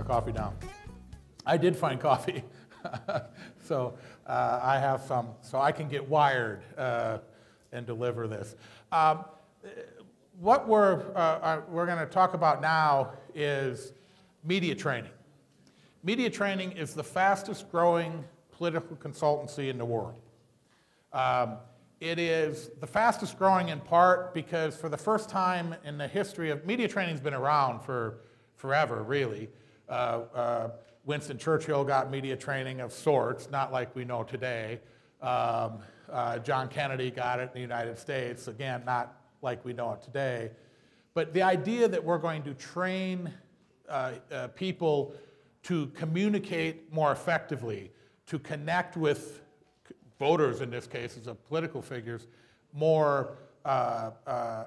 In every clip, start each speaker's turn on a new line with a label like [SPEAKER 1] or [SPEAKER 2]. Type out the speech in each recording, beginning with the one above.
[SPEAKER 1] my coffee down. I did find coffee, so I have some, so I can get wired and deliver this. What we're going to talk about now is media training. Media training is the fastest growing political consultancy in the world. It is the fastest growing in part because for the first time in the history of, media training's been around for forever, really. Winston Churchill got media training of sorts, not like we know today. John Kennedy got it in the United States, again, not like we know it today. But the idea that we're going to train people to communicate more effectively, to connect with voters, in this case, as political figures, more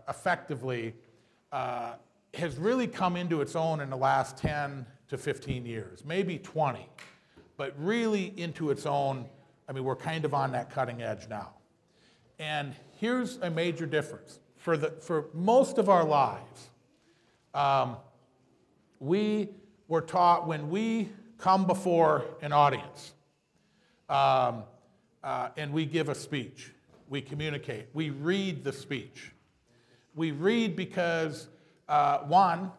[SPEAKER 1] effectively, has really come into its own in the last 10 to 15 years, maybe 20, but really into its own. I mean, we're kind of on that cutting edge now. And here's a major difference. For most of our lives, we were taught when we come before an audience, and we give a speech, we communicate, we read the speech. We read because, one,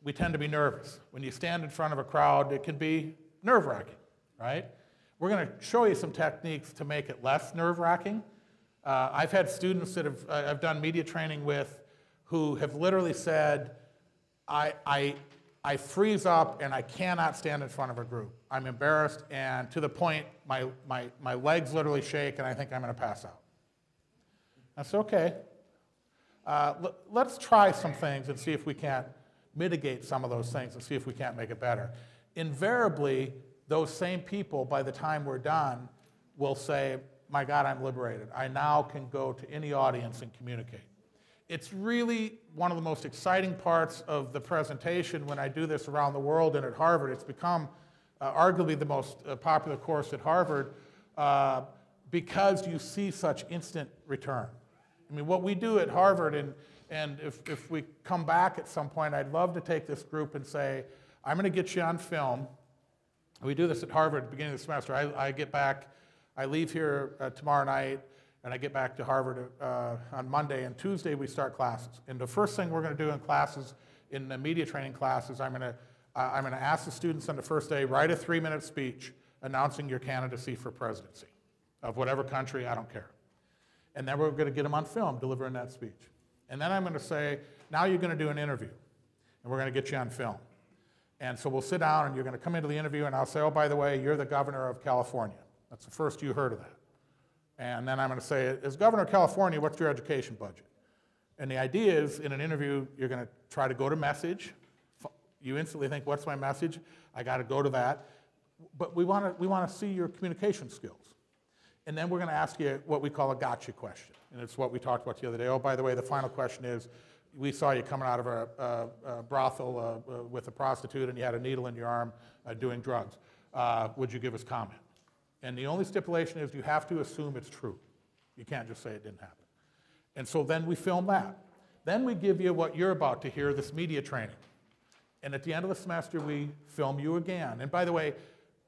[SPEAKER 1] we tend to be nervous. When you stand in front of a crowd, it can be nerve-wracking, right? We're going to show you some techniques to make it less nerve-wracking. I've had students that I've done media training with who have literally said, I freeze up and I cannot stand in front of a group. I'm embarrassed, and to the point my legs literally shake and I think I'm going to pass out. That's okay. Let's try some things and see if we can't mitigate some of those things and see if we can't make it better. Invariably, those same people, by the time we're done, will say, my God, I'm liberated. I now can go to any audience and communicate. It's really one of the most exciting parts of the presentation when I do this around the world and at Harvard. It's become arguably the most popular course at Harvard because you see such instant return. I mean, what we do at Harvard, and if we come back at some point, I'd love to take this group and say, I'm going to get you on film. We do this at Harvard at the beginning of the semester. I get back, I leave here tomorrow night, and I get back to Harvard on Monday, and Tuesday we start classes. And the first thing we're going to do in classes, in the media training classes, I'm going to ask the students on the first day, write a 3-minute speech announcing your candidacy for presidency of whatever country, I don't care. And then we're going to get them on film delivering that speech. And then I'm going to say, now you're going to do an interview, and we're going to get you on film. And so we'll sit down, and you're going to come into the interview, and I'll say, oh, by the way, you're the governor of California. That's the first you heard of that. And then I'm going to say, as governor of California, what's your education budget? And the idea is, in an interview, you're going to try to go to message. You instantly think, what's my message? I got to go to that. But we want to see your communication skills. And then we're going to ask you what we call a gotcha question. And it's what we talked about the other day. Oh, by the way, the final question is, we saw you coming out of a brothel with a prostitute, and you had a needle in your arm doing drugs. Would you give us comment? And the only stipulation is you have to assume it's true. You can't just say it didn't happen. And so then we film that. Then we give you what you're about to hear, this media training. And at the end of the semester, we film you again. And by the way,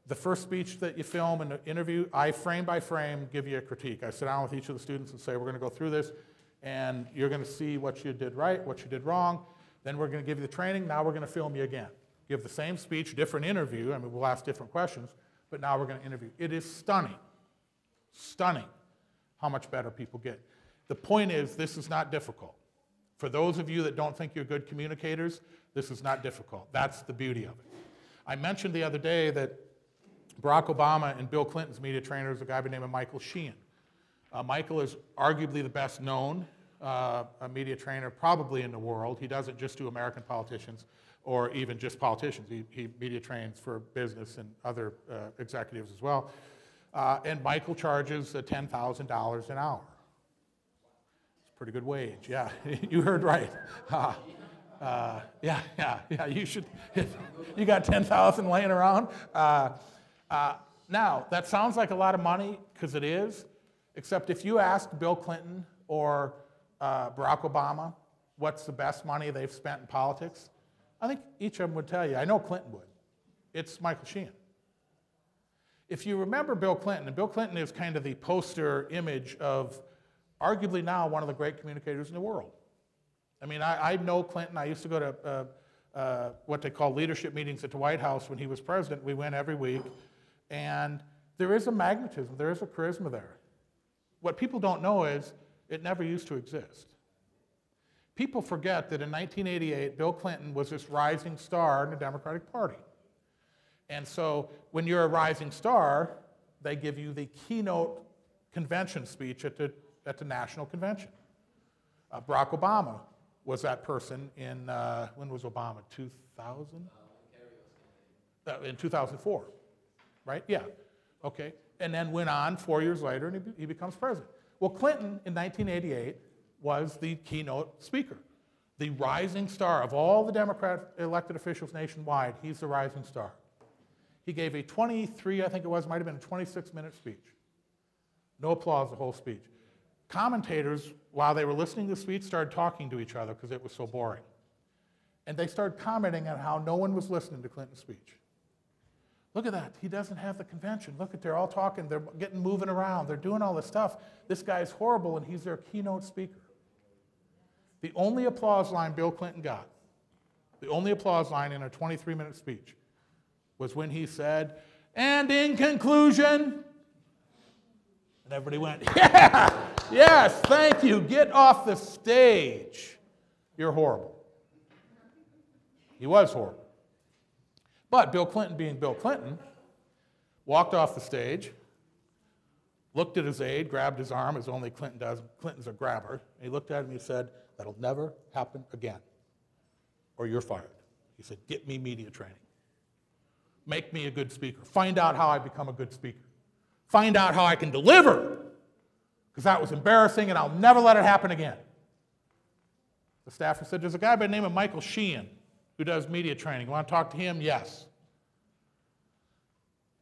[SPEAKER 1] the first speech that you film in the interview, I frame by frame give you a critique. I sit down with each of the students and say, we're going to go through this, and you're going to see what you did right, what you did wrong. Then we're going to give you the training. Now we're going to film you again. Give the same speech, different interview. I mean, we'll ask different questions, but now we're going to interview. It is stunning, stunning how much better people get. The point is, this is not difficult. For those of you that don't think you're good communicators, this is not difficult. That's the beauty of it. I mentioned the other day that Barack Obama and Bill Clinton's media trainer is a guy by the name of Michael Sheehan. Michael is arguably the best known media trainer probably in the world. He doesn't just do American politicians or even just politicians. He media trains for business and other executives as well. And Michael charges $10,000 an hour. It's a pretty good wage, yeah. You heard right. Yeah, you should, you got 10,000 laying around. Now, that sounds like a lot of money, because it is, except if you ask Bill Clinton or Barack Obama what's the best money they've spent in politics, I think each of them would tell you. I know Clinton would. It's Michael Sheehan. If you remember Bill Clinton, and Bill Clinton is kind of the poster image of arguably now one of the great communicators in the world. I mean, I know Clinton. I used to go to what they call leadership meetings at the White House when he was president. We went every week. And there is a magnetism, there is a charisma there. What people don't know is it never used to exist. People forget that in 1988, Bill Clinton was this rising star in the Democratic Party. And so when you're a rising star, they give you the keynote convention speech at the national convention. Barack Obama was that person in, when was Obama, 2000? In 2004, right? Yeah, okay. And then went on 4 years later and he becomes president. Well, Clinton in 1988 was the keynote speaker. The rising star of all the Democrat elected officials nationwide, he's the rising star. He gave a 23, I think it was, might have been a 26-minute speech. No applause the whole speech. Commentators, while they were listening to the speech, started talking to each other because it was so boring. And they started commenting on how no one was listening to Clinton's speech. Look at that. He doesn't have the convention. Look at, they're all talking. They're getting moving around. They're doing all this stuff. This guy's horrible, and he's their keynote speaker. The only applause line Bill Clinton got, the only applause line in a 23-minute speech, was when he said, "And in conclusion," and everybody went, "Yeah, yes, thank you. Get off the stage. You're horrible." He was horrible. But Bill Clinton, being Bill Clinton, walked off the stage, looked at his aide, grabbed his arm, as only Clinton does. Clinton's a grabber. And he looked at him and he said, "That'll never happen again, or you're fired." He said, "Get me media training. Make me a good speaker. Find out how I become a good speaker. Find out how I can deliver, because that was embarrassing and I'll never let it happen again." The staffer said, "There's a guy by the name of Michael Sheehan who does media training. You want to talk to him?" "Yes."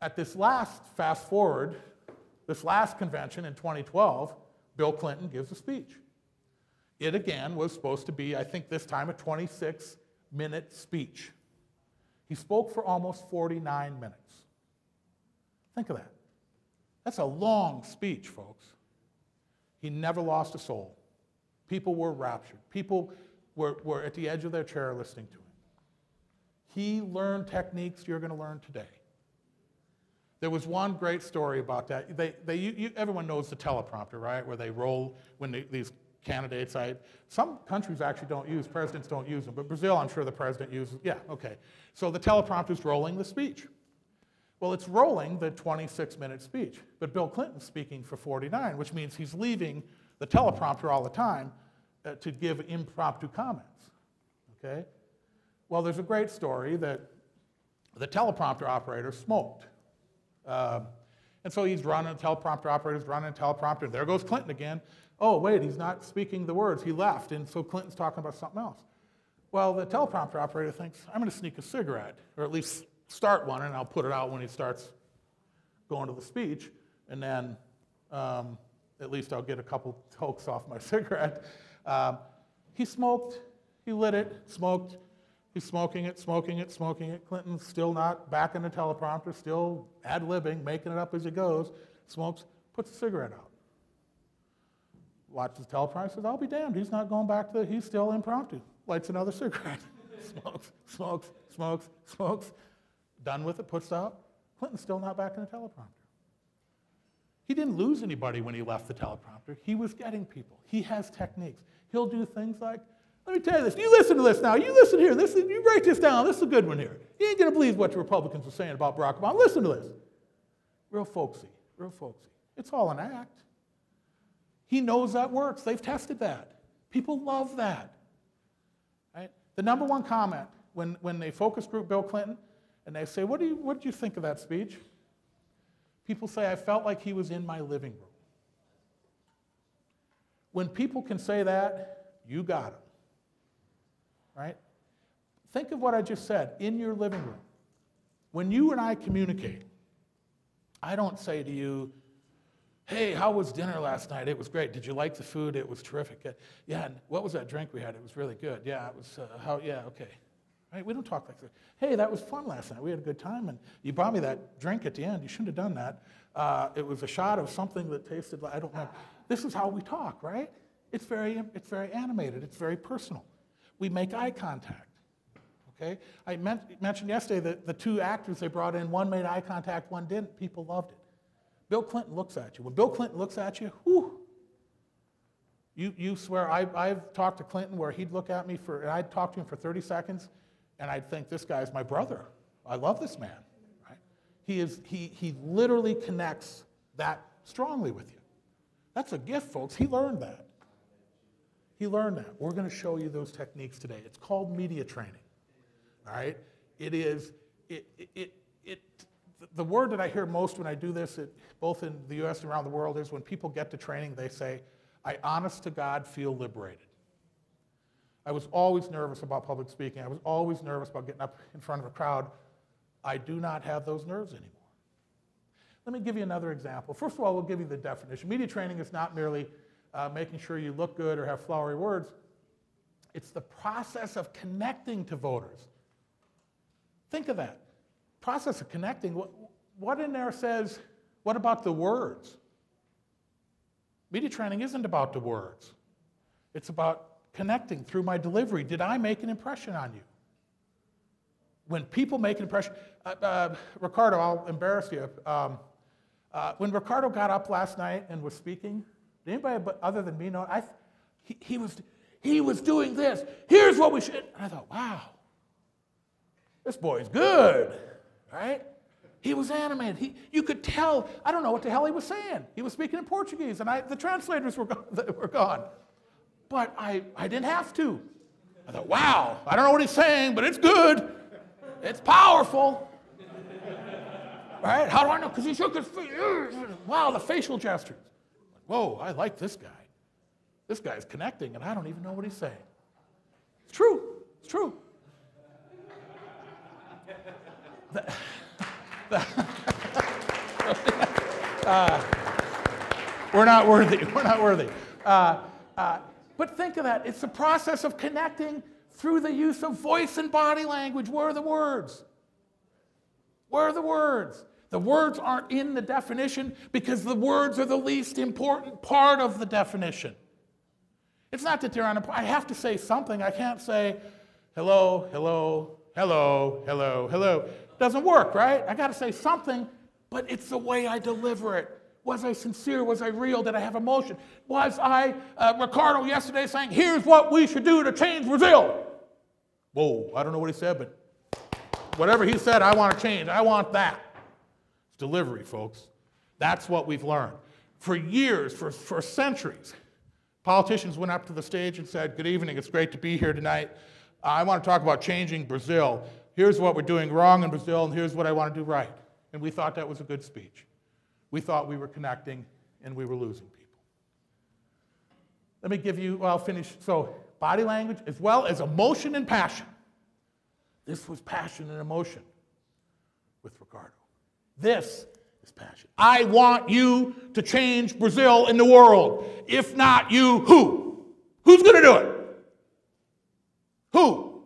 [SPEAKER 1] At this last, fast forward, this last convention in 2012, Bill Clinton gives a speech. It again was supposed to be, I think this time, a 26-minute speech. He spoke for almost 49 minutes. Think of that. That's a long speech, folks. He never lost a soul. People were raptured. People were at the edge of their chair listening to him. He learned techniques you're going to learn today. There was one great story about that. Everyone knows the teleprompter, right? Where they roll when these candidates. Some countries actually don't use, presidents don't use them, but Brazil, I'm sure the president uses. Yeah, okay. So the teleprompter's rolling the speech. Well, it's rolling the 26-minute speech, but Bill Clinton's speaking for 49, which means he's leaving the teleprompter all the time to give impromptu comments, okay? Well, there's a great story that the teleprompter operator smoked. And so he's running, the teleprompter operator's running a teleprompter. There goes Clinton again. Oh, wait, he's not speaking the words. He left, and so Clinton's talking about something else. Well, the teleprompter operator thinks, I'm going to sneak a cigarette, or at least start one, and I'll put it out when he starts going to the speech, and then at least I'll get a couple tokes off my cigarette. He smoked, he lit it, smoked, he's smoking it, smoking it, smoking it. Clinton's still not back in the teleprompter, still ad-libbing, making it up as he goes, smokes, puts the cigarette out. Watches the teleprompter, says, I'll be damned, he's not going back to he's still impromptu. Lights another cigarette. Smokes, smokes, smokes, smokes. Done with it, puts it out. Clinton's still not back in the teleprompter. He didn't lose anybody when he left the teleprompter. He was getting people. He has techniques. He'll do things like, let me tell you this, you listen to this now, you listen here, you write this down, this is a good one here. You ain't gonna believe what the Republicans are saying about Barack Obama. Listen to this. Real folksy, real folksy. It's all an act. He knows that works. They've tested that. People love that. Right? The number one comment when they focus group Bill Clinton and they say, what did you think of that speech? People say, I felt like he was in my living room. When people can say that, you got him. Right? Think of what I just said, in your living room. When you and I communicate, I don't say to you, hey, how was dinner last night? It was great. Did you like the food? It was terrific. Yeah, and what was that drink we had? It was really good. Yeah, it was, yeah, okay. right? We don't talk like that. Hey, that was fun last night. We had a good time, and you brought me that drink at the end. You shouldn't have done that. It was a shot of something that tasted like, I don't know. This is how we talk, right? It's very animated. It's very personal. We make eye contact, okay? I mentioned yesterday that the two actors they brought in, one made eye contact, one didn't. People loved it. Bill Clinton looks at you. When Bill Clinton looks at you, whew, you swear, I've talked to Clinton where he'd look at me and I'd talk to him for 30 seconds, and I'd think, this guy's my brother. I love this man, right? He literally connects that strongly with you. That's a gift, folks. He learned that. He learned that. We're going to show you those techniques today. It's called media training, all right? The word that I hear most when I do this, both in the U.S. and around the world, is when people get to training, they say, I honest to God feel liberated. I was always nervous about public speaking. I was always nervous about getting up in front of a crowd. I do not have those nerves anymore. Let me give you another example. First of all, we'll give you the definition. Media training is not merely making sure you look good or have flowery words. It's the process of connecting to voters. Think of that. Process of connecting. What in there says, what about the words? Media training isn't about the words. It's about connecting through my delivery. Did I make an impression on you? When people make an impression, Ricardo, I'll embarrass you. When Ricardo got up last night and was speaking, did anybody other than me know? He was doing this. Here's what we should. And I thought, wow, this boy's good, right? He was animated. You could tell. I don't know what the hell he was saying. He was speaking in Portuguese, and the translators were gone. But I didn't have to. I thought, wow, I don't know what he's saying, but it's good. It's powerful. Right? How do I know? Because he shook his feet. Wow, the facial gestures. Whoa, I like this guy. This guy's connecting, and I don't even know what he's saying. It's true. It's true. We're not worthy. We're not worthy. But think of that. It's the process of connecting through the use of voice and body language. Where are the words? Where are the words? The words aren't in the definition because the words are the least important part of the definition. It's not that they're on I have to say something. I can't say, hello, hello, hello, hello, hello. It doesn't work, right? I got to say something, but it's the way I deliver it. Was I sincere? Was I real? Did I have emotion? Was I, Ricardo yesterday saying, here's what we should do to change Brazil? Whoa, I don't know what he said, but whatever he said, I want to change. I want that. It's delivery, folks. That's what we've learned. For years, for centuries, politicians went up to the stage and said, good evening, it's great to be here tonight. I want to talk about changing Brazil. Here's what we're doing wrong in Brazil, and here's what I want to do right. And we thought that was a good speech. We thought we were connecting, and we were losing people. Let me give you, well, I'll finish. So, body language as well as emotion and passion. This was passion and emotion with Ricardo. This is passion. I want you to change Brazil in the world. If not you, who? Who's going to do it? Who?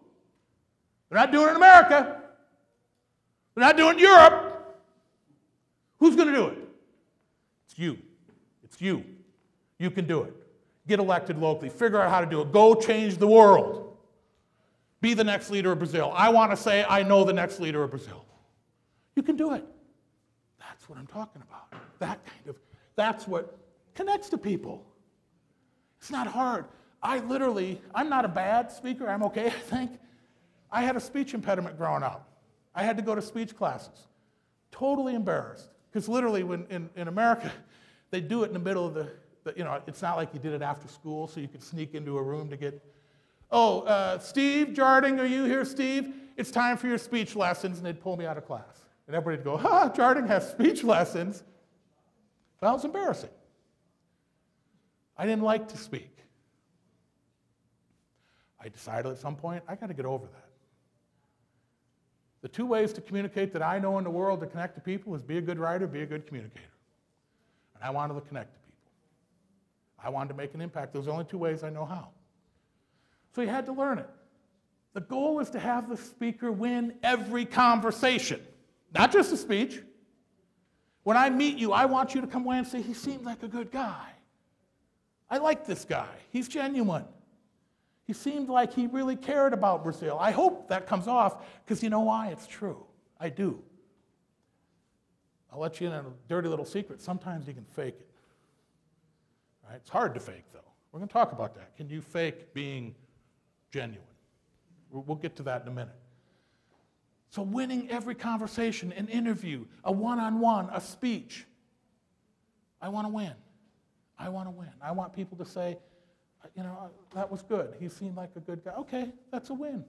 [SPEAKER 1] They're not doing it in America. They're not doing it in Europe. Who's going to do it? It's you. It's you. You can do it. Get elected locally. Figure out how to do it. Go change the world. Be the next leader of Brazil. I want to say I know the next leader of Brazil. You can do it. That's what I'm talking about. That's what connects to people. It's not hard. I'm not a bad speaker. I'm okay, I think. I had a speech impediment growing up. I had to go to speech classes. Totally embarrassed. Because literally, when in America, they do it in the middle of it's not like you did it after school, so you could sneak into a room to get, Steve Jarding, are you here, Steve? It's time for your speech lessons, and they'd pull me out of class. And everybody would go, Jarding has speech lessons. Well, it was embarrassing. I didn't like to speak. I decided at some point, I got to get over that. The two ways to communicate that I know in the world to connect to people is be a good writer, be a good communicator. And I wanted to connect to people. I wanted to make an impact. Those are the only two ways I know how. So you had to learn it. The goal is to have the speaker win every conversation, not just a speech. When I meet you, I want you to come away and say, he seemed like a good guy. I like this guy. He's genuine. He seemed like he really cared about Brazil. I hope that comes off, because you know why? It's true. I do. I'll let you in on a dirty little secret. Sometimes you can fake it. All right? It's hard to fake, though. We're going to talk about that. Can you fake being genuine? We'll get to that in a minute. So winning every conversation, an interview, a one-on-one, a speech. I want to win. I want to win. I want people to say, you know, that was good. He seemed like a good guy. Okay, that's a win.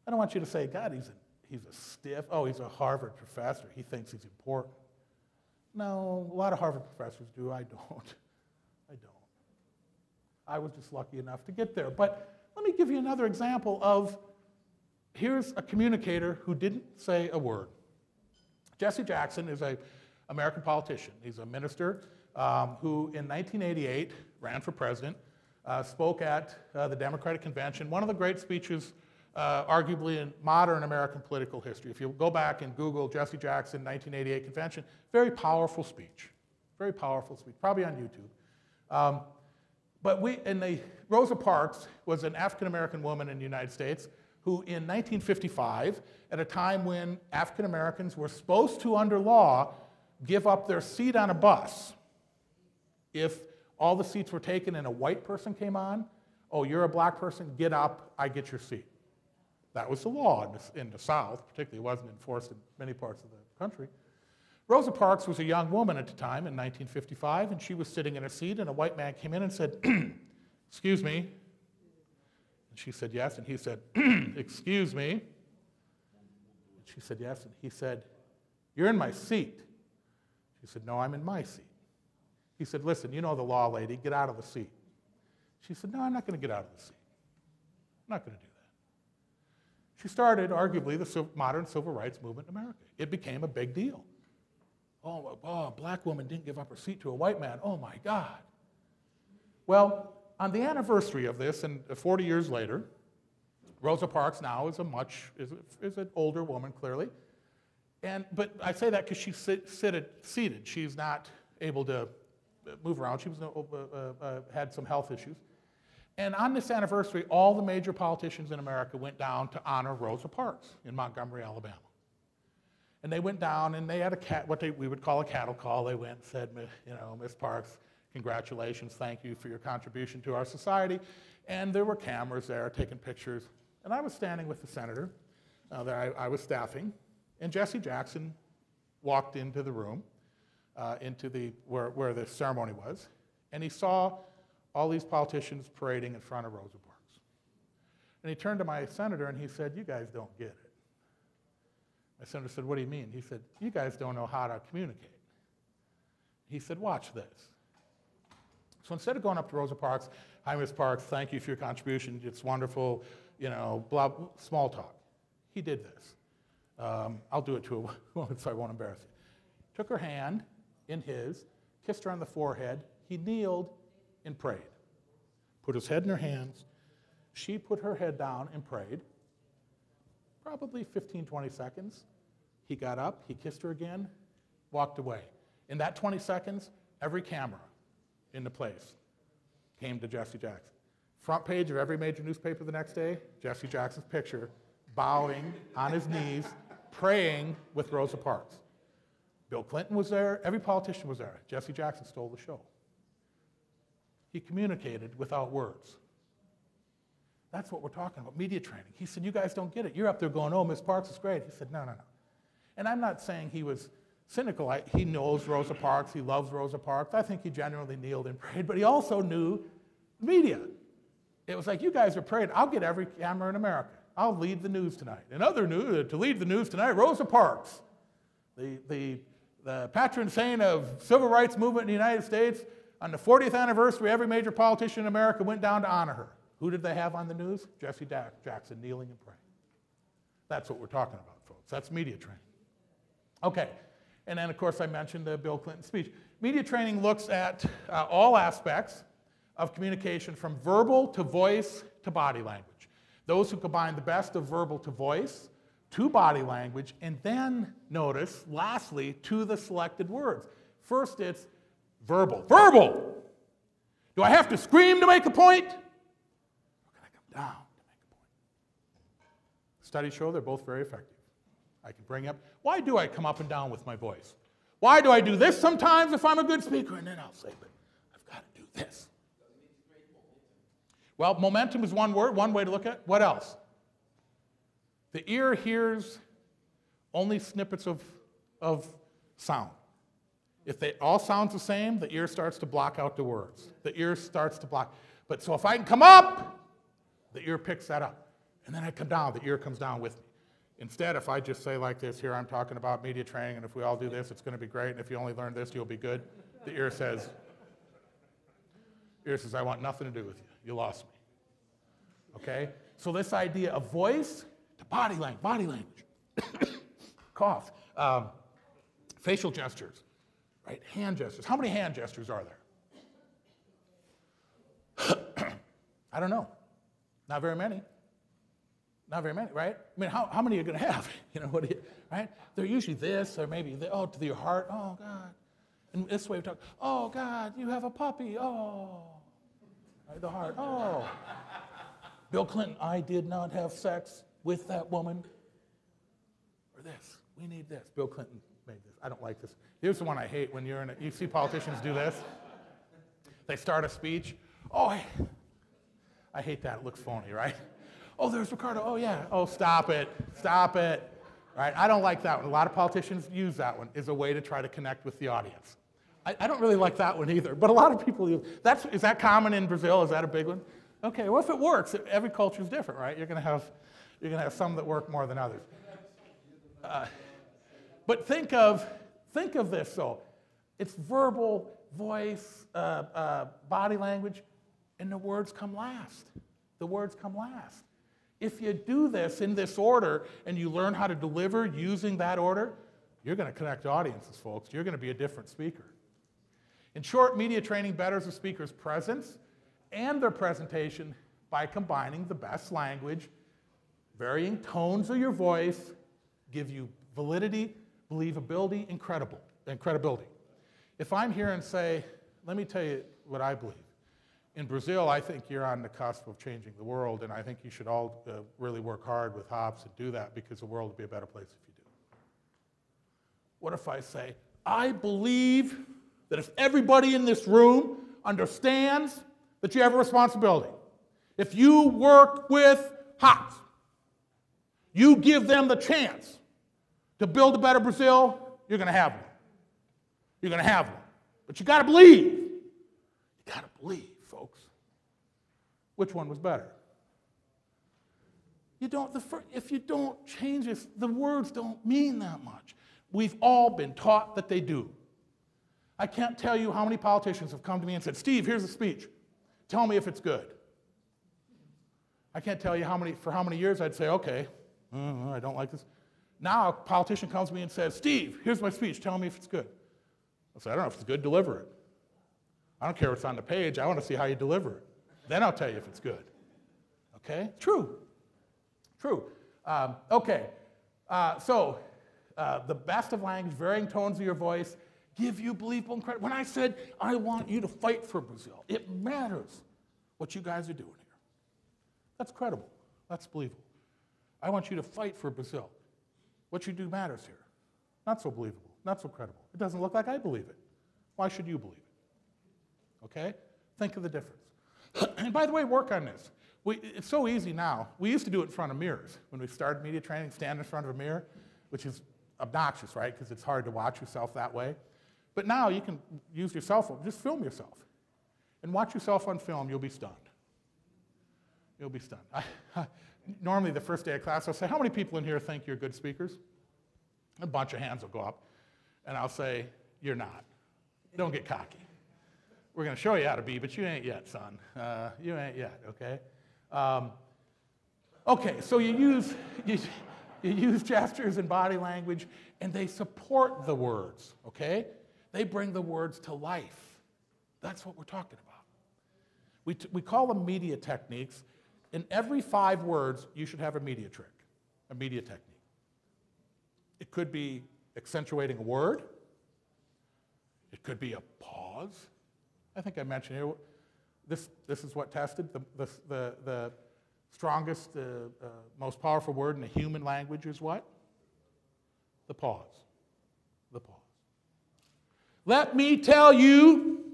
[SPEAKER 1] I don't want you to say, God, he's a stiff. Oh, he's a Harvard professor. He thinks he's important. No, a lot of Harvard professors do. I don't. I don't. I was just lucky enough to get there. But let me give you another example of, here's a communicator who didn't say a word. Jesse Jackson is an American politician. He's a minister who in 1988 ran for president, spoke at the Democratic Convention, one of the great speeches arguably in modern American political history. If you go back and Google Jesse Jackson 1988 convention, very powerful speech, probably on YouTube. Rosa Parks was an African-American woman in the United States who in 1955, at a time when African-Americans were supposed to, under law, give up their seat on a bus if all the seats were taken and a white person came on. Oh, you're a black person, get up, I get your seat. That was the law in the South, particularly it wasn't enforced in many parts of the country. Rosa Parks was a young woman at the time in 1955, and she was sitting in a seat, and a white man came in and said, excuse me. And she said yes, and he said, excuse me. And she said yes, and he said, you're in my seat. She said, no, I'm in my seat. He said, listen, you know the law, lady, get out of the seat. She said, no, I'm not going to get out of the seat. I'm not going to do that. She started, arguably, the modern civil rights movement in America. It became a big deal. Oh, a black woman didn't give up her seat to a white man. Oh, my God. Well, on the anniversary of this, and 40 years later, Rosa Parks now is an older woman, clearly. But I say that because she's seated. She's not able to move around. She had some health issues. And on this anniversary, all the major politicians in America went down to honor Rosa Parks in Montgomery, Alabama. And they went down and they had what we would call a cattle call. They went and said, you know, Miss Parks, congratulations, thank you for your contribution to our society. And there were cameras there taking pictures. And I was standing with the senator that I was staffing, and Jesse Jackson walked into the room, where the ceremony was, and he saw all these politicians parading in front of Rosa Parks. And he turned to my senator and he said, you guys don't get it. My senator said, what do you mean? He said, you guys don't know how to communicate. He said, watch this. So instead of going up to Rosa Parks, hi, Ms. Parks, thank you for your contribution, it's wonderful, you know, blah, small talk. He did this. I'll do it to a woman so I won't embarrass you. Took her hand in his, kissed her on the forehead. He kneeled and prayed. Put his head in her hands. She put her head down and prayed. Probably 15, 20 seconds. He got up, he kissed her again, walked away. In that 20 seconds, every camera in the place came to Jesse Jackson. Front page of every major newspaper the next day, Jesse Jackson's picture, bowing on his knees, praying with Rosa Parks. Bill Clinton was there, every politician was there. Jesse Jackson stole the show. He communicated without words. That's what we're talking about, media training. He said, you guys don't get it. You're up there going, oh, Ms. Parks is great. He said, no, no, no. And I'm not saying he was cynical. He knows Rosa Parks. He loves Rosa Parks. I think he genuinely kneeled and prayed, but he also knew media. It was like, you guys are praying. I'll get every camera in America. I'll lead the news tonight. In other news, to lead the news tonight, Rosa Parks, the patron saint of civil rights movement in the United States. On the 40th anniversary, every major politician in America went down to honor her. Who did they have on the news? Jesse Jackson kneeling and praying. That's what we're talking about, folks. That's media training. Okay, and then, of course, I mentioned the Bill Clinton speech. Media training looks at all aspects of communication from verbal to voice to body language. Those who combine the best of verbal to voice, to body language, and then, notice, lastly, to the selected words. First, it's verbal. Verbal! Do I have to scream to make a point? Or can I come down to make a point? Studies show they're both very effective. I can bring up, why do I come up and down with my voice? Why do I do this sometimes if I'm a good speaker? And then I'll say, but I've got to do this. Well, momentum is one word, one way to look at it. What else? The ear hears only snippets of sound. If they all sound the same, the ear starts to block out the words. The ear starts to block. But so if I can come up, the ear picks that up. And then I come down, the ear comes down with me. Instead, if I just say like this, here I'm talking about media training, and if we all do this, it's going to be great, and if you only learn this, you'll be good. The ear says, I want nothing to do with you. You lost me. Okay? So this idea of voice to body language, cough, facial gestures, right? Hand gestures. How many hand gestures are there? I don't know. Not very many. Not very many, right? I mean, how many are you going to have? You know, right? They're usually this, or maybe, to your heart, oh, God. And this way we talk, oh, God, you have a puppy, oh. Right, the heart, oh. Bill Clinton, I did not have sex with that woman. Or this, we need this. Bill Clinton made this. I don't like this. Here's the one I hate when you see politicians do this. They start a speech. Oh, I hate that. It looks phony, right? Oh, there's Ricardo. Oh, yeah. Oh, stop it. Stop it. Right? I don't like that one. A lot of politicians use that one as a way to try to connect with the audience. I don't really like that one either, but a lot of people use that. Is that common in Brazil? Is that a big one? Okay, well, if it works, every culture is different, right? You're going to have some that work more than others. But think of this, though. It's verbal, voice, body language, and the words come last. The words come last. If you do this in this order and you learn how to deliver using that order, you're going to connect audiences, folks. You're going to be a different speaker. In short, media training betters a speaker's presence and their presentation by combining the best language, varying tones of your voice, give you validity, believability, and credibility. If I'm here and say, let me tell you what I believe. In Brazil, I think you're on the cusp of changing the world, and I think you should all really work hard with hops and do that because the world will be a better place if you do. What if I say, I believe that if everybody in this room understands that you have a responsibility, if you work with hops, you give them the chance to build a better Brazil, you're going to have one. You're going to have one. But you got to believe. You got to believe. Folks, which one was better? If you don't change this, the words don't mean that much. We've all been taught that they do. I can't tell you how many politicians have come to me and said, Steve, here's a speech. Tell me if it's good. I can't tell you for how many years I'd say, okay, I don't like this. Now a politician comes to me and says, Steve, here's my speech. Tell me if it's good. I say, I don't know if it's good. Deliver it. I don't care what's on the page. I want to see how you deliver it. Then I'll tell you if it's good. Okay? True. True. Okay. The best of language, varying tones of your voice, give you believable and credible. When I said, I want you to fight for Brazil, it matters what you guys are doing here. That's credible. That's believable. I want you to fight for Brazil. What you do matters here. Not so believable. Not so credible. It doesn't look like I believe it. Why should you believe it? Okay? Think of the difference. And by the way, work on this. It's so easy now. We used to do it in front of mirrors. When we started media training, stand in front of a mirror, which is obnoxious, right? Because it's hard to watch yourself that way. But now you can use your cell phone. Just film yourself. And watch yourself on film. You'll be stunned. You'll be stunned. Normally, the first day of class, I'll say, how many people in here think you're good speakers? A bunch of hands will go up. And I'll say, you're not. Don't get cocky. We're going to show you how to be, but you ain't yet, son. You ain't yet, okay? Okay, so you use gestures and body language, and they support the words, okay? They bring the words to life. That's what we're talking about. We call them media techniques In every 5 words, you should have a media trick, a media technique. It could be accentuating a word. It could be a pause. I think I mentioned here, this is what tested. The strongest, most powerful word in the human language is what? The pause. The pause. Let me tell you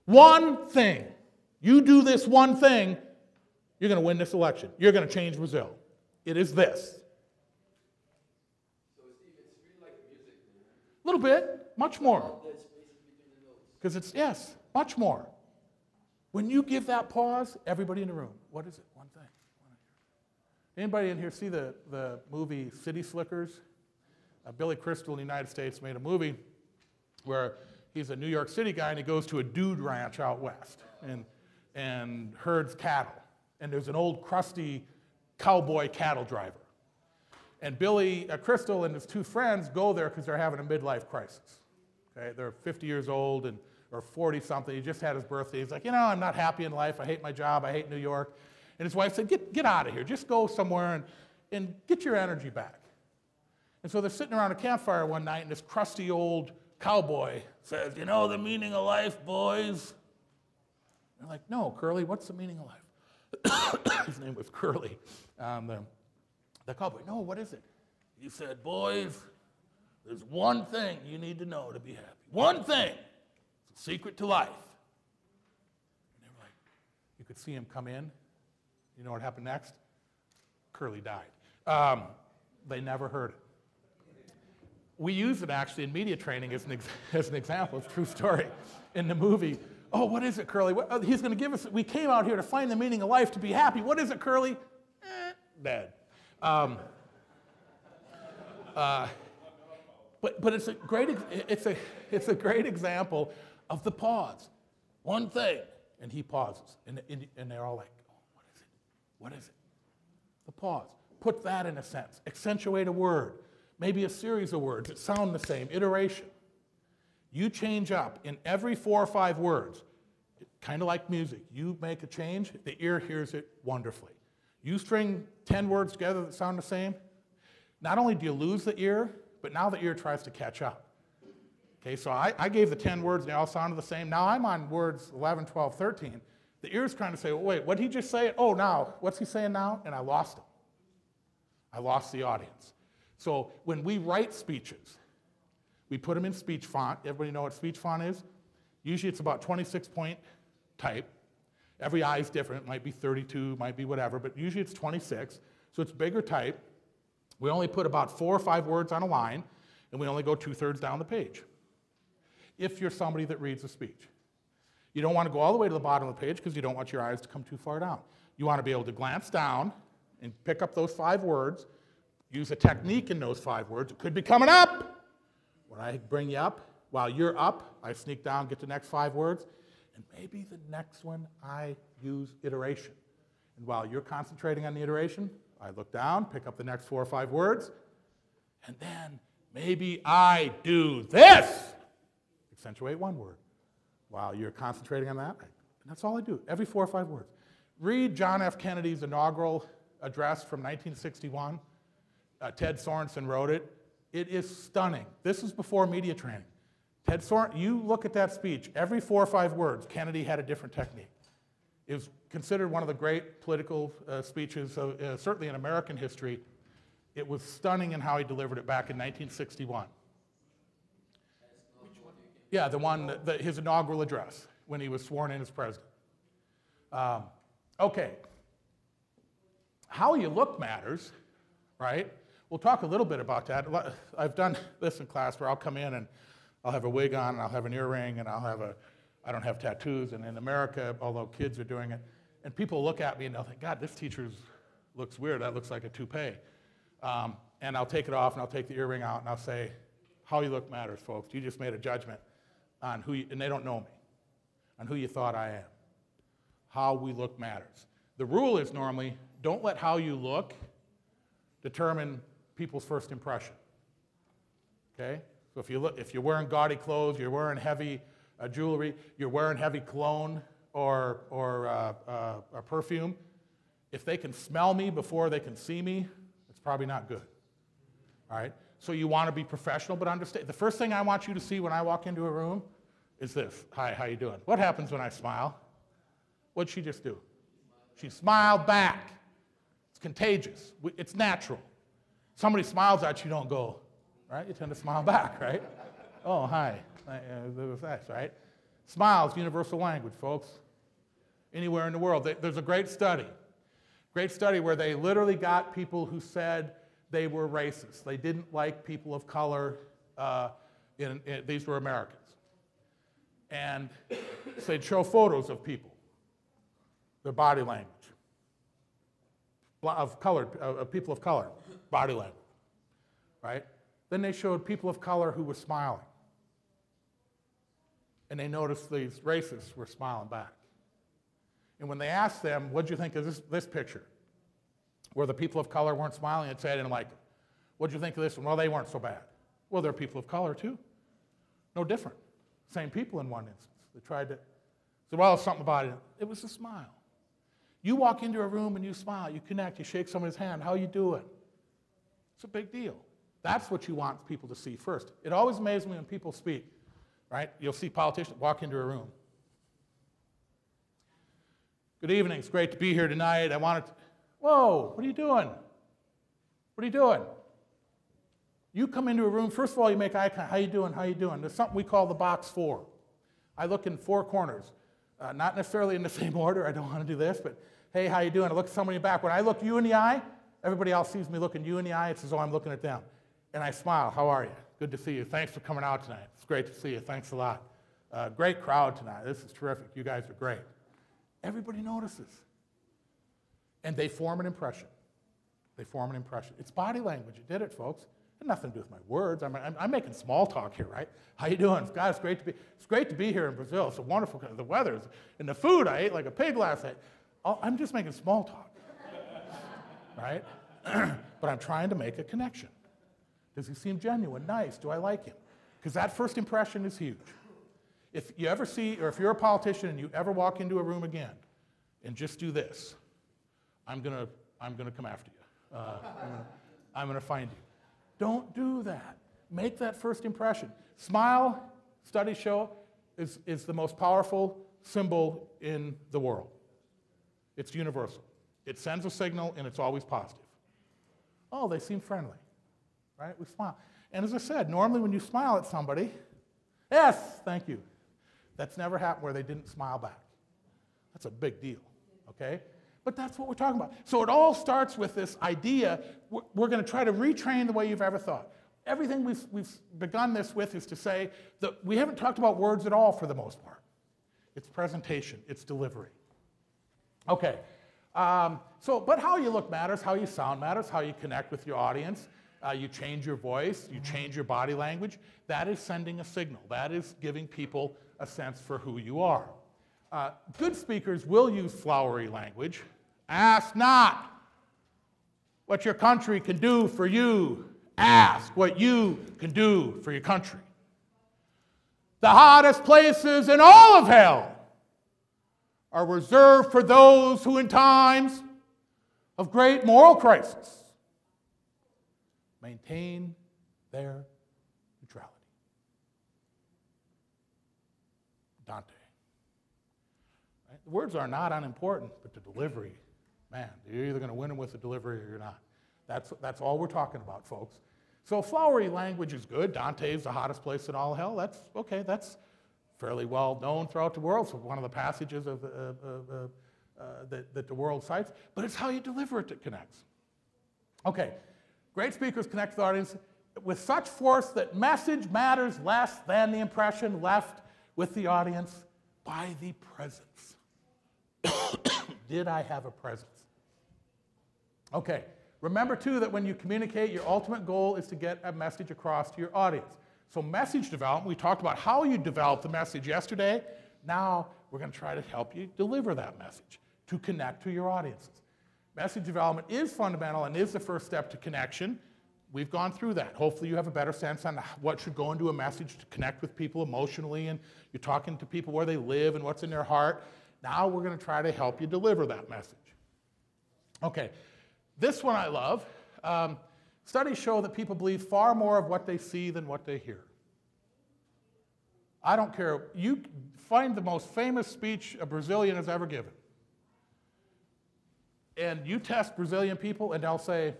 [SPEAKER 1] one thing. You do this one thing, you're going to win this election. You're going to change Brazil. It is this.
[SPEAKER 2] So, Steve, it's really like music.
[SPEAKER 1] A little bit, much more. Because it's, yes, much more. When you give that pause, everybody in the room, what is it? One thing. Anybody in here see the movie City Slickers? Billy Crystal in the United States made a movie where he's a New York City guy and he goes to a dude ranch out west and herds cattle. And there's an old crusty cowboy cattle driver. And Billy Crystal and his 2 friends go there because they're having a midlife crisis. Okay? They're 50 years old or 40-something. He just had his birthday. He's like, you know, I'm not happy in life. I hate my job. I hate New York. And his wife said, get out of here. Just go somewhere and get your energy back. And so they're sitting around a campfire one night, and this crusty old cowboy says, you know the meaning of life, boys? They're like, no, Curly, what's the meaning of life? His name was Curly. The cowboy, no, what is it? He said, boys, there's one thing you need to know to be happy. One thing. It's a secret to life. And they were like, you could see him come in. You know what happened next? Curly died. They never heard it. We use it actually in media training as an example. It's a true story. In the movie, oh, what is it, Curly? He's going to give us, we came out here to find the meaning of life, to be happy. What is it, Curly? Dead. But it's a great example of the pause. One thing, and he pauses, and they're all like, oh, what is it? What is it? The pause. Put that in a sense. Accentuate a word. Maybe a series of words that sound the same. Iteration. You change up in every 4 or 5 words, kind of like music. You make a change, the ear hears it wonderfully. You string 10 words together that sound the same, not only do you lose the ear, but now the ear tries to catch up. Okay, so I gave the 10 words, and they all sounded the same. Now I'm on words 11, 12, 13. The ear's trying to say, well, wait, what did he just say? Oh, now, what's he saying now? And I lost him. I lost the audience. So when we write speeches, we put them in speech font. Everybody know what speech font is? Usually it's about 26-point type. Every eye is different. It might be 32, might be whatever, but usually it's 26. So it's bigger type. We only put about 4 or 5 words on a line, and we only go 2/3 down the page. If you're somebody that reads a speech. You don't want to go all the way to the bottom of the page because you don't want your eyes to come too far down. You want to be able to glance down and pick up those 5 words, use a technique in those 5 words. It could be coming up. When I bring you up, while you're up, I sneak down, get the next 5 words, and maybe the next one I use iteration. And while you're concentrating on the iteration, I look down, pick up the next 4 or 5 words, and then maybe I do this. Accentuate one word. While you're concentrating on that, and that's all I do, every 4 or 5 words. Read John F. Kennedy's inaugural address from 1961. Ted Sorensen wrote it. It is stunning. This is before media training. Ted Sorensen, you look at that speech, every 4 or 5 words, Kennedy had a different technique. It was considered one of the great political speeches, certainly in American history. It was stunning in how he delivered it back in 1961. Yeah, the one, his inaugural address when he was sworn in as president. Okay. How you look matters, right? We'll talk a little bit about that. I've done this in class where I'll come in and I'll have a wig on and I'll have an earring and I don't have tattoos. And in America, although kids are doing it, and people look at me and they'll think, God, this teacher looks weird. That looks like a toupee. And I'll take it off and I'll take the earring out and I'll say, how you look matters, folks. You just made a judgment on who you, and they don't know me, on who you thought I am. How we look matters. The rule is normally, don't let how you look determine people's first impression. Okay? So if you're wearing gaudy clothes, you're wearing heavy jewelry, you're wearing heavy cologne or a perfume, If they can smell me before they can see me, it's probably not good. All right? So you want to be professional, but understand. The first thing I want you to see when I walk into a room is this. Hi, how you doing? What happens when I smile? What'd she just do? She smiled back. It's contagious. It's natural. Somebody smiles at you, you don't go, right? You tend to smile back, right? Oh, hi. That's right? Smiles, universal language, folks. Anywhere in the world. There's a great study where they literally got people who said they were racist. They didn't like people of color. These were Americans. And so they'd show photos of people, their body language, of people of color, body language, right? Then they showed people of color who were smiling. And they noticed these racists were smiling back. And when they asked them, what'd you think of this picture? Where the people of color weren't smiling, they'd say, I didn't like it. What'd you think of this one? Well, they weren't so bad. Well, they're people of color too. No different. Same people in one instance. They tried to, said, well, something about it. It was a smile. You walk into a room and you smile, you connect, you shake somebody's hand, how you doing? It's a big deal. That's what you want people to see first. It always amazes me when people speak, right? You'll see politicians walk into a room. Good evening, it's great to be here tonight. I wanted to, whoa, what are you doing? What are you doing? You come into a room, first of all, you make eye contact. How you doing? How you doing? There's something we call the box 4. I look in 4 corners. Not necessarily in the same order. I don't want to do this, but hey, how you doing? I look at somebody back. When I look you in the eye, everybody else sees me looking you in the eye. It's as though I'm looking at them. And I smile. How are you? Good to see you. Thanks for coming out tonight. It's great to see you. Thanks a lot. Great crowd tonight. This is terrific. You guys are great. Everybody notices. And they form an impression. They form an impression. It's body language. It did it, folks. It had nothing to do with my words. I'm making small talk here, right? How you doing? God, it's great to be here in Brazil. It's a wonderful, the weather, and the food, I ate like a pig last night. I'm just making small talk, right? But I'm trying to make a connection. Does he seem genuine, nice? Do I like him? Because that first impression is huge. If you ever see, or if you're a politician and you ever walk into a room again and just do this, I'm gonna come after you. I'm gonna find you. Don't do that. Make that first impression. Smile, studies show, is the most powerful symbol in the world. It's universal. It sends a signal, and it's always positive. Oh, they seem friendly, right? We smile. And as I said, normally when you smile at somebody, yes, thank you. That's never happened where they didn't smile back. That's a big deal, okay? But that's what we're talking about. So it all starts with this idea. We're going to try to retrain the way you've ever thought. Everything we've begun this with is to say that we haven't talked about words at all for the most part. It's presentation. It's delivery. Okay. But how you look matters, how you sound matters, how you connect with your audience. You change your voice. You change your body language. That is sending a signal. That is giving people a sense for who you are. Good speakers will use flowery language. Ask not what your country can do for you. Ask what you can do for your country. The hottest places in all of hell are reserved for those who in times of great moral crisis maintain their neutrality. Dante. Right? The words are not unimportant, but the delivery, man, you're either going to win them with the delivery or you're not. That's all we're talking about, folks. So flowery language is good. Dante's the hottest place in all hell. That's okay. That's fairly well known throughout the world. So one of the passages of that the world cites. But it's how you deliver it that connects. Okay. Great speakers connect with the audience with such force that message matters less than the impression left with the audience by the presence. Did I have a presence? Okay. Remember, too, that when you communicate, your ultimate goal is to get a message across to your audience. So message development, we talked about how you develop the message yesterday. Now we're going to try to help you deliver that message to connect to your audiences. Message development is fundamental and is the first step to connection. We've gone through that. Hopefully you have a better sense on what should go into a message to connect with people emotionally, and you're talking to people where they live and what's in their heart. Now we're going to try to help you deliver that message. Okay, this one I love. Studies show that people believe far more of what they see than what they hear. I don't care. You find the most famous speech a Brazilian has ever given. And you test Brazilian people, and they'll say,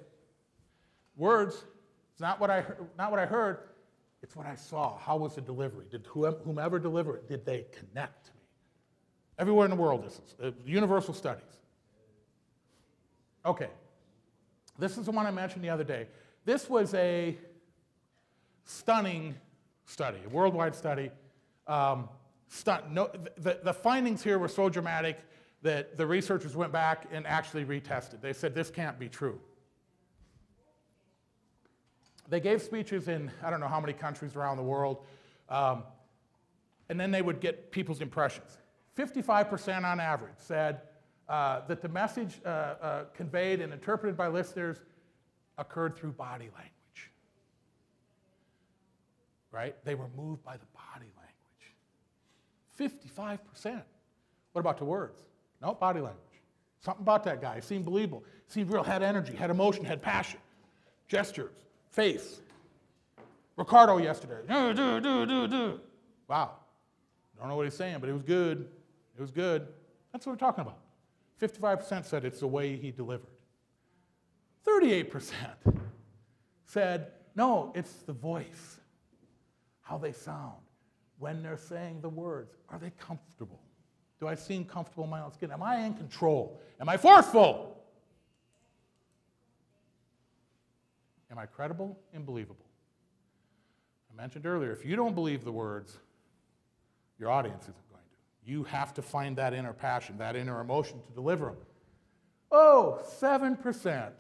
[SPEAKER 1] words, it's not what I heard, it's what I saw. How was the delivery? Did whomever delivered it, did they connect to me? Everywhere in the world, this is universal studies. Okay, this is the one I mentioned the other day. This was a stunning study, a worldwide study. The findings here were so dramatic that the researchers went back and actually retested. They said, this can't be true. They gave speeches in, I don't know how many countries around the world, and then they would get people's impressions. 55% on average said that the message conveyed and interpreted by listeners occurred through body language. Right? They were moved by the body language. 55%. What about the words? No, body language. Something about that guy. He seemed believable. He seemed real, had energy, had emotion, had passion. Gestures, face. Ricardo yesterday. Wow. Don't know what he's saying, but it was good. It was good. That's what we're talking about. 55% said it's the way he delivered. 38% said, no, it's the voice, how they sound. When they're saying the words, are they comfortable? Do I seem comfortable in my own skin? Am I in control? Am I forceful? Am I credible and believable? I mentioned earlier, if you don't believe the words, your audience isn't going to. You have to find that inner passion, that inner emotion to deliver them. Oh, 7%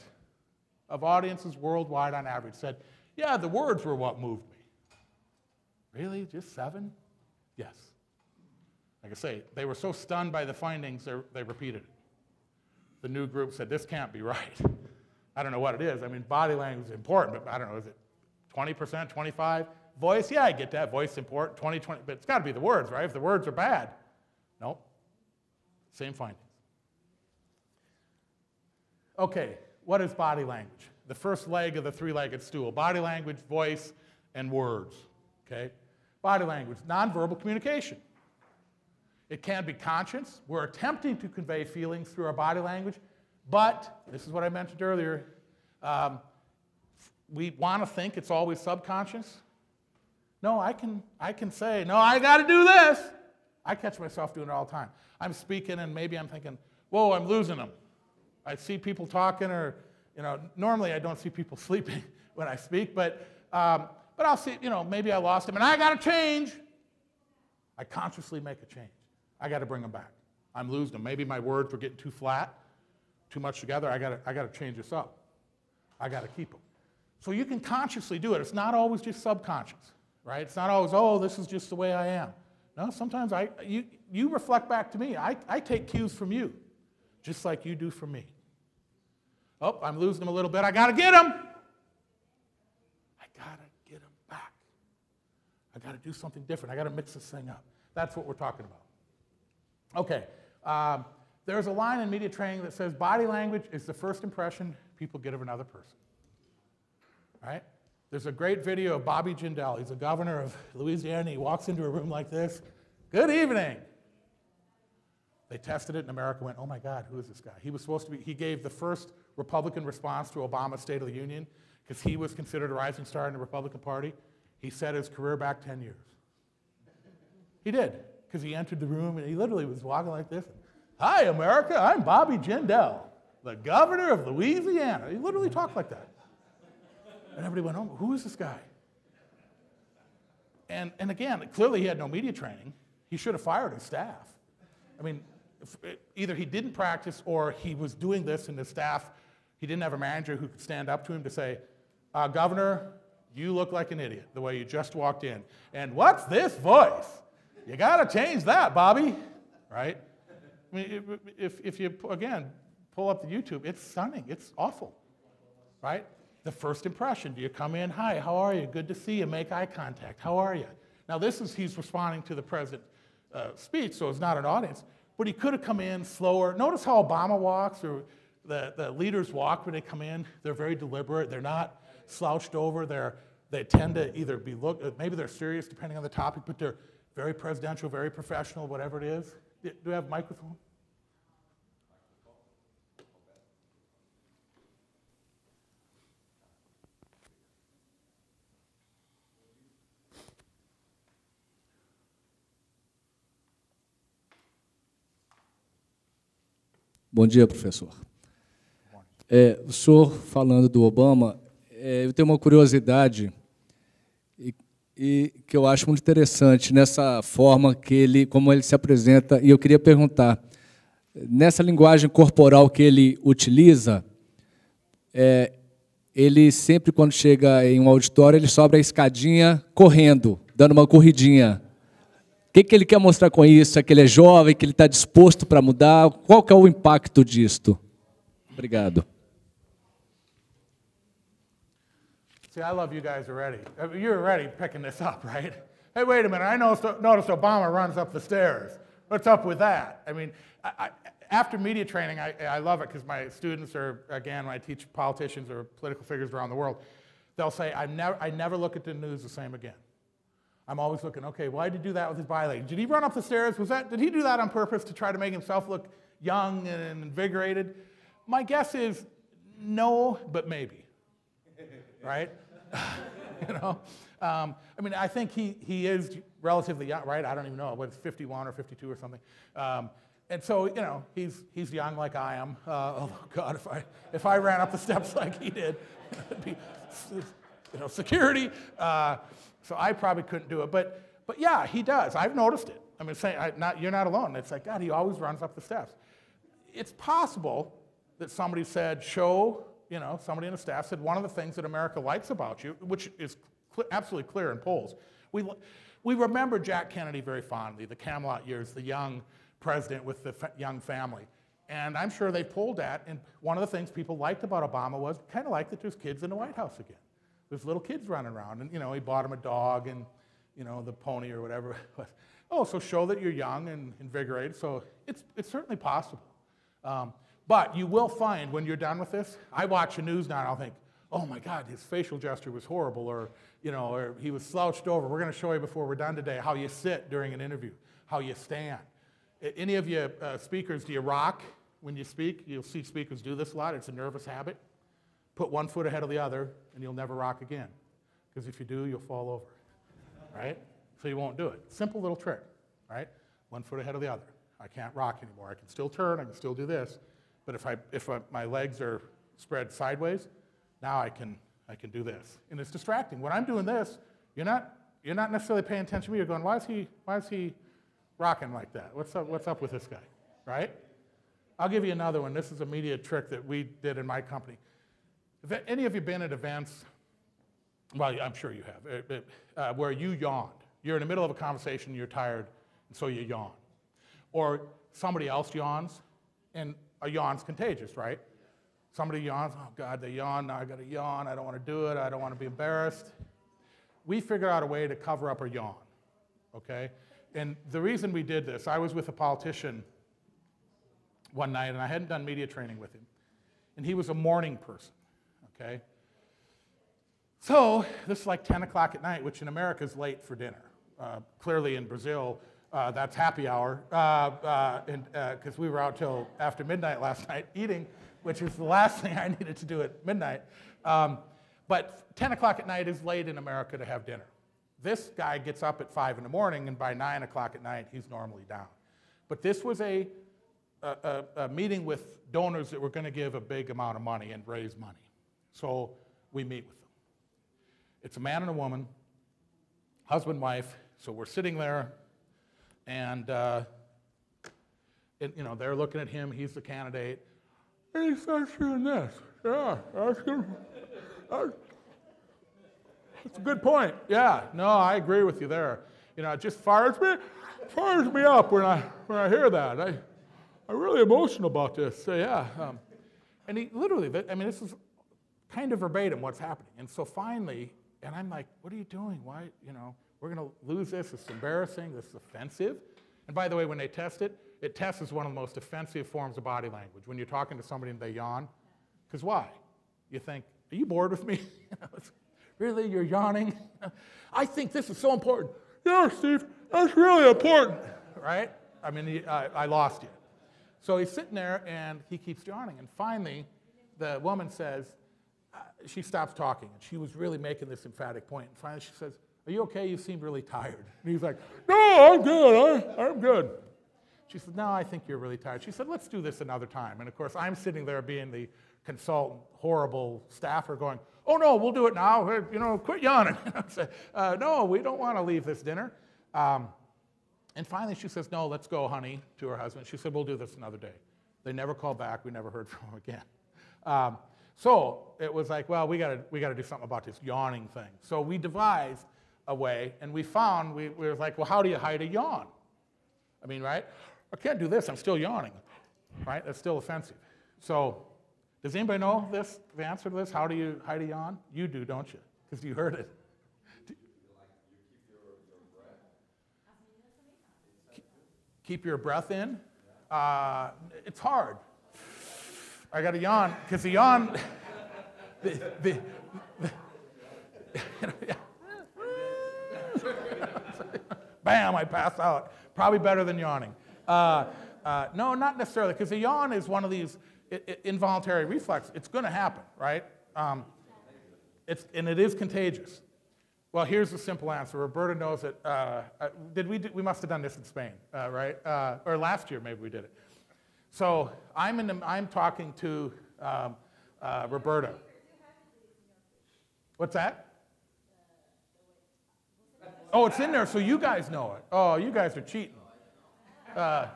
[SPEAKER 1] of audiences worldwide on average said, yeah, the words were what moved me. Really? Just 7? Yes. Like I say, they were so stunned by the findings, they repeated it. The new group said, this can't be right. I don't know what it is. I mean, body language is important, but I don't know, is it 20%, 25? Voice, yeah, I get that. Voice is important, 20, but it's got to be the words, right? If the words are bad, nope. Same findings. Okay, what is body language? The first leg of the three-legged stool. Body language, voice, and words, okay? Body language, nonverbal communication. It can be conscious. We're attempting to convey feelings through our body language, but, this is what I mentioned earlier, we want to think it's always subconscious. No, I can say, no, I got to do this. I catch myself doing it all the time. I'm speaking and maybe I'm thinking, whoa, I'm losing them. I see people talking or, normally I don't see people sleeping when I speak, but I'll see, maybe I lost them and I got to change. I consciously make a change. I got to bring them back. I'm losing them. Maybe my words were getting too flat, too much together. I got to change this up. I got to keep them. So you can consciously do it. It's not always just subconscious, right? It's not always, oh, this is just the way I am. No, sometimes you reflect back to me. I take cues from you, just like you do from me. Oh, I'm losing them a little bit. I got to get them. I got to get them back. I got to do something different. I got to mix this thing up. That's what we're talking about. Okay, there's a line in media training that says body language is the first impression people get of another person. Right? There's a great video of Bobby Jindal. He's the governor of Louisiana. He walks into a room like this. Good evening. They tested it in America and went, oh my God, who is this guy? He was supposed to be, he gave the first Republican response to Obama's State of the Union because he was considered a rising star in the Republican Party. He set his career back 10 years. He did, because he entered the room and he literally was walking like this. Hi, America, I'm Bobby Jindal, the governor of Louisiana. He literally talked like that. And everybody went, oh, who is this guy? And again, clearly he had no media training. He should have fired his staff. I mean, either he didn't practice or he was doing this and his staff, he didn't have a manager who could stand up to him to say, Governor, you look like an idiot the way you just walked in. And what's this voice? You got to change that, Bobby, right? I mean, if you, again, pull up the YouTube, it's stunning. It's awful, right? The first impression, do you come in, hi, how are you? Good to see you, make eye contact, how are you? Now he's responding to the president's speech, so it's not an audience, but he could have come in slower. Notice how Obama walks, or the leaders walk when they come in. They're very deliberate. They're not slouched over. They tend to either be maybe they're serious depending on the topic, but they're very presidential, very professional, whatever it is. Do we have a microphone?
[SPEAKER 2] Bom dia, professor. O senhor falando do Obama, eu tenho uma curiosidade e que eu acho muito interessante nessa forma como ele se apresenta, e eu queria perguntar, nessa linguagem corporal que ele utiliza, ele sempre, quando chega em um auditório, ele sobe a escadinha correndo, dando uma corridinha. O que ele quer mostrar com isso? É que ele é jovem, que ele está disposto para mudar? Qual que é o impacto disto? Obrigado.
[SPEAKER 1] See, I love you guys already. You're already picking this up, right? Hey, wait a minute. I noticed Obama runs up the stairs. What's up with that? I mean, after media training, I love it because my students are, again, when I teach politicians or political figures around the world, they'll say, I never look at the news the same again. I'm always looking, okay, why did he do that with his bi-leg? Did he run up the stairs? Did he do that on purpose to try to make himself look young and invigorated? My guess is no, but maybe, right? You know, I mean, I think he is relatively young, right? I don't even know, what's 51 or 52 or something. And so, you know, he's young like I am. Oh God, if I ran up the steps like he did, it'd be, you know, security. So I probably couldn't do it, but yeah, he does. I've noticed it. I mean, you're not alone. It's like, God, he always runs up the steps. It's possible that somebody said, somebody in the staff said, one of the things that America likes about you, which is absolutely clear in polls, we remember Jack Kennedy very fondly, the Camelot years, the young president with the young family. And I'm sure they polled that, and one of the things people liked about Obama was kind of like that there's kids in the White House again. There's little kids running around, and, you know, he bought him a dog and, you know, the pony or whatever it was. Oh, so show that you're young and invigorated. So it's certainly possible. But you will find when you're done with this, I watch the news now and I'll think, oh my God, his facial gesture was horrible, or, you know, or he was slouched over. We're going to show you before we're done today how you sit during an interview, how you stand. Any of you speakers, do you rock when you speak? You'll see speakers do this a lot. It's a nervous habit. Put one foot ahead of the other, and you'll never rock again. Because if you do, you'll fall over, right? So you won't do it. Simple little trick, right? One foot ahead of the other. I can't rock anymore. I can still turn, I can still do this, but if my legs are spread sideways, now I can do this. And it's distracting. When I'm doing this, you're not necessarily paying attention to me. You're going, why is he rocking like that? What's up with this guy, right? I'll give you another one. This is a media trick that we did in my company. Have any of you been at events, well, I'm sure you have, where you yawned? You're in the middle of a conversation, you're tired, and so you yawn. Or somebody else yawns, and a yawn's contagious, right? Somebody yawns, oh God, they yawn, now I gotta yawn, I don't wanna do it, I don't wanna be embarrassed. We figured out a way to cover up a yawn, okay? And the reason we did this, I was with a politician one night, and I hadn't done media training with him, and he was a morning person. Okay? So this is like 10 o'clock at night, which in America is late for dinner. Clearly in Brazil, that's happy hour, because we were out till after midnight last night eating, which is the last thing I needed to do at midnight. But 10 o'clock at night is late in America to have dinner. This guy gets up at 5 in the morning, and by 9 o'clock at night, he's normally down. But this was a meeting with donors that were going to give a big amount of money and raise money. So we meet with them. It's a man and a woman, husband, wife. So we're sitting there, and you know, they're looking at him. He's the candidate. And he starts doing this. Yeah, that's good. That's a good point. Yeah, no, I agree with you there. You know, it just fires me up when I hear that. I'm really emotional about this. So yeah, and he literally, I mean, this is kind of verbatim what's happening. And so finally, and I'm like, what are you doing? Why, you know, we're going to lose this. It's embarrassing. This is offensive. And by the way, when they test it, it tests one of the most offensive forms of body language when you're talking to somebody and they yawn. Because why? You think, are you bored with me? Really, you're yawning? I think this is so important. Yeah, Steve, that's really important, right? I mean, I lost you. So he's sitting there, and he keeps yawning. And finally, the woman says, she stops talking, and she was really making this emphatic point. And finally, she says, are you okay? You seem really tired. And he's like, no, I'm good. I'm good. She said, no, I think you're really tired. She said, let's do this another time. And, of course, I'm sitting there being the consultant, horrible staffer going, oh, no, we'll do it now. You know, quit yawning. No, we don't want to leave this dinner. And finally, she says, no, let's go, honey, to her husband. She said, we'll do this another day. They never called back. We never heard from them again. So it was like, well, we got to do something about this yawning thing. So we devised a way, and we found, we were like, well, how do you hide a yawn? I mean, right? I can't do this. I'm still yawning, right? That's still offensive. So does anybody know this, the answer to this? How do you hide a yawn? You do, don't you? Because you heard it. Keep your breath in. It's hard. I got to yawn, because the yawn, bam, I pass out. Probably better than yawning. No, not necessarily, because the yawn is one of these involuntary reflexes. It's going to happen, right? And it is contagious. Well, here's the simple answer. Roberta knows it. We must have done this in Spain, right? Or last year, maybe we did it. So I'm talking to Roberta. What's that? Oh, it's in there, so you guys know it. Oh, you guys are cheating. All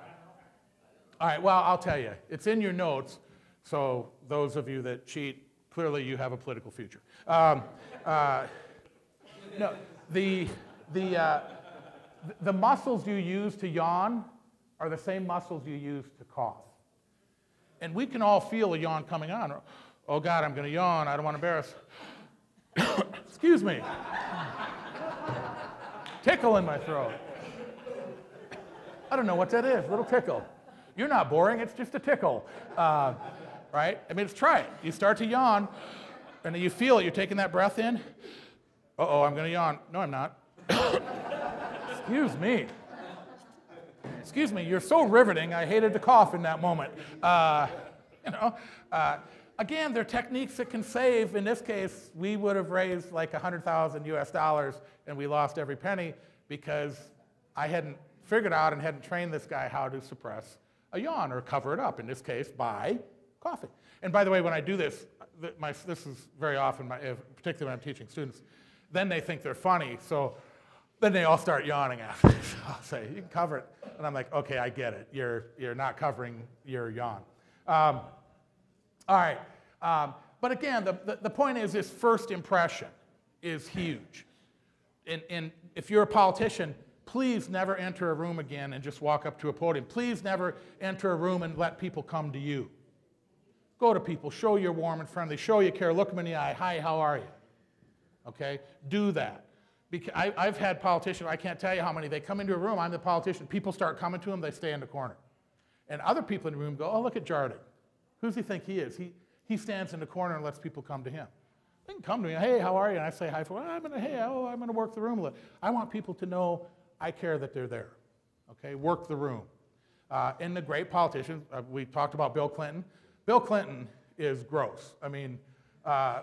[SPEAKER 1] right, well, I'll tell you. It's in your notes, so those of you that cheat, clearly you have a political future. No, the muscles you use to yawn are the same muscles you use to cough. And we can all feel a yawn coming on. Oh, God, I'm going to yawn. I don't want to embarrass. Excuse me. Tickle in my throat. I don't know what that is, little tickle. You're not boring, it's just a tickle. Right? I mean, let's try it. You start to yawn, and then you feel it. You're taking that breath in. Uh-oh, I'm going to yawn. No, I'm not. Excuse me. Excuse me, you're so riveting, I hated to cough in that moment. Again, there are techniques that can save. In this case, we would have raised like $100,000 US, and we lost every penny because I hadn't figured out and hadn't trained this guy how to suppress a yawn or cover it up, in this case, by coughing. And by the way, when I do this, this is very often, particularly when I'm teaching students, then they think they're funny, so then they all start yawning after. So I'll say, you can cover it. And I'm like, okay, I get it. You're not covering your yawn. All right. But again, the point is this first impression is huge. And if you're a politician, please never enter a room again and just walk up to a podium. Please never enter a room and let people come to you. Go to people. Show you're warm and friendly. Show you care. Look them in the eye. Hi, how are you? Okay? Do that. Because I've had politicians, I can't tell you how many, they come into a room, I'm the politician, people start coming to them, they stay in the corner. And other people in the room go, oh, look at Jardin. Who does he think he is? He stands in the corner and lets people come to him. They can come to me, hey, how are you? And I say hi for, I'm going to work the room a little. I want people to know I care that they're there. Okay, work the room. And the great politicians, we talked about Bill Clinton. Bill Clinton is gross. I mean, my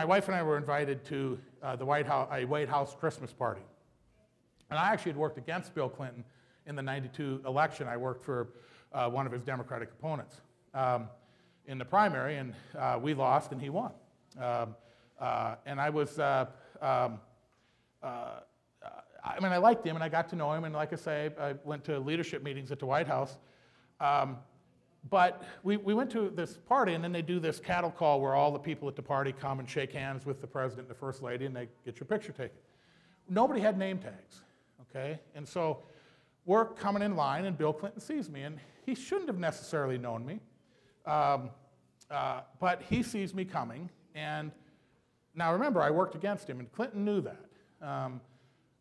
[SPEAKER 1] wife and I were invited to the White House Christmas party. And I actually had worked against Bill Clinton in the '92 election. I worked for one of his Democratic opponents in the primary, and we lost and he won. And I was, I mean, I liked him and I got to know him, and like I say, I went to leadership meetings at the White House. But we went to this party, and then they do this cattle call where all the people at the party come and shake hands with the president and the first lady, and they get your picture taken. Nobody had name tags, okay? And so we're coming in line, and Bill Clinton sees me, and he shouldn't have necessarily known me, but he sees me coming, and now remember, I worked against him, and Clinton knew that.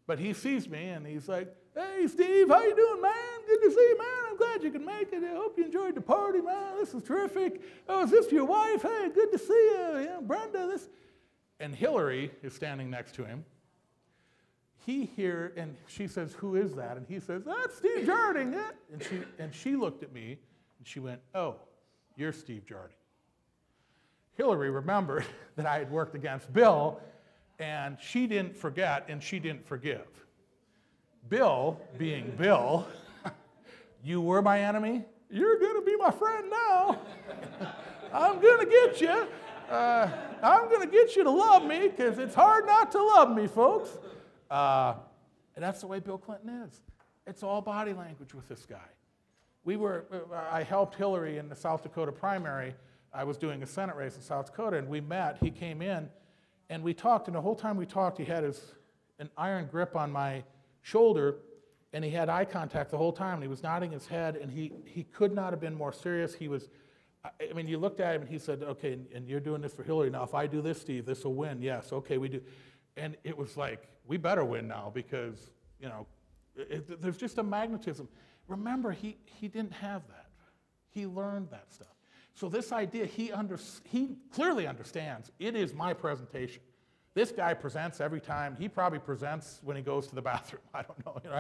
[SPEAKER 1] But he sees me, and he's like, hey, Steve, how you doing, man? Good to see you, man. I'm glad you can make it. I hope you enjoyed the party, man. This is terrific. Oh, is this your wife? Hey, good to see you. Yeah, Brenda, this. And Hillary is standing next to him. And she says, who is that? And he says, that's Steve Jarding. Yeah. And she looked at me, and she went, oh, you're Steve Jarding. Hillary remembered that I had worked against Bill, and she didn't forget, and she didn't forgive. Bill, being Bill, you were my enemy, you're going to be my friend now. I'm going to get you. I'm going to get you to love me, because it's hard not to love me, folks. And that's the way Bill Clinton is. It's all body language with this guy. I helped Hillary in the South Dakota primary. I was doing a Senate race in South Dakota, and we met. He came in, and we talked, and the whole time we talked, he had an iron grip on my shoulder, and he had eye contact the whole time, and he was nodding his head, and he could not have been more serious. He was, I mean, you looked at him, and he said, okay, and you're doing this for Hillary. Now, if I do this, Steve, this will win. Yes, okay, we do. And it was like, we better win now, because, you know, there's just a magnetism. Remember, he didn't have that. He learned that stuff. So this idea, he clearly understands, it is my presentation. This guy presents every time. He probably presents when he goes to the bathroom. I don't know. You know,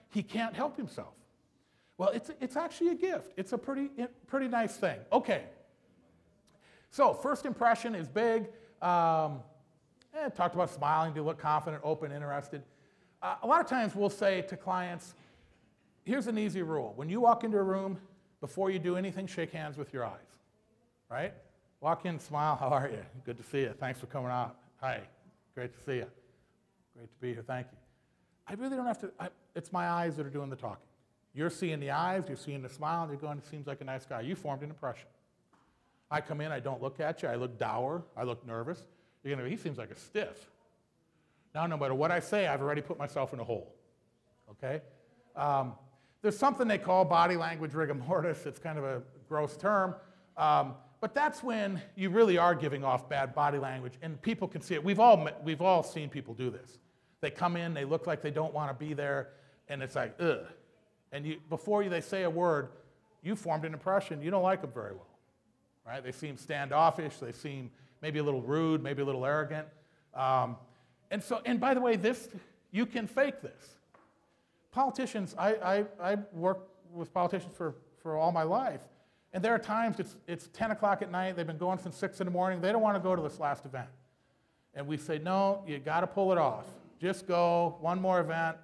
[SPEAKER 1] he can't help himself. Well, it's actually a gift. It's a pretty nice thing. Okay. So first impression is big. Talked about smiling, to look confident, open, interested. A lot of times we'll say to clients, here's an easy rule. When you walk into a room, before you do anything, shake hands with your eyes, right? Walk in, smile, how are you? Good to see you. Thanks for coming out. Hi, great to see you. Great to be here, thank you. I really don't have to, it's my eyes that are doing the talking. You're seeing the eyes, you're seeing the smile, and you're going, it seems like a nice guy. You formed an impression. I come in, I don't look at you, I look dour, I look nervous. You're going to go, he seems like a stiff. Now, no matter what I say, I've already put myself in a hole, okay? There's something they call body language rigor mortis. It's kind of a gross term. But that's when you really are giving off bad body language, and people can see it. We've all seen people do this. They come in, they look like they don't want to be there, and it's like, ugh. And before they say a word, you formed an impression. You don't like them very well, right? They seem standoffish. They seem maybe a little rude, maybe a little arrogant. And by the way, you can fake this. Politicians, I work with politicians for all my life, and there are times it's 10 o'clock at night, they've been going since 6 in the morning, they don't want to go to this last event. And we say, no, you got to pull it off. Just go, one more event,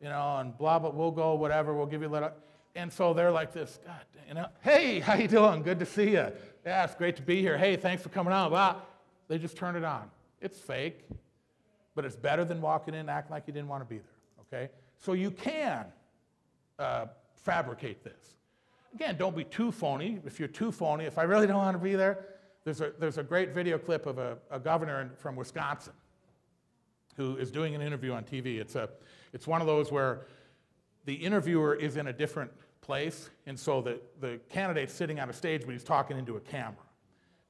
[SPEAKER 1] you know, and blah, blah, we'll go, whatever, we'll give you a little. And so they're like this, God, you know, hey, how you doing? Good to see you. Yeah, it's great to be here. Hey, thanks for coming on. Blah. They just turn it on. It's fake, but it's better than walking in and acting like you didn't want to be there, okay? So you can fabricate this. Again, don't be too phony. If you're too phony, if I really don't want to be there, there's a great video clip of a governor from Wisconsin who is doing an interview on TV. It's one of those where the interviewer is in a different place, and so the candidate's sitting on a stage, but he's talking into a camera.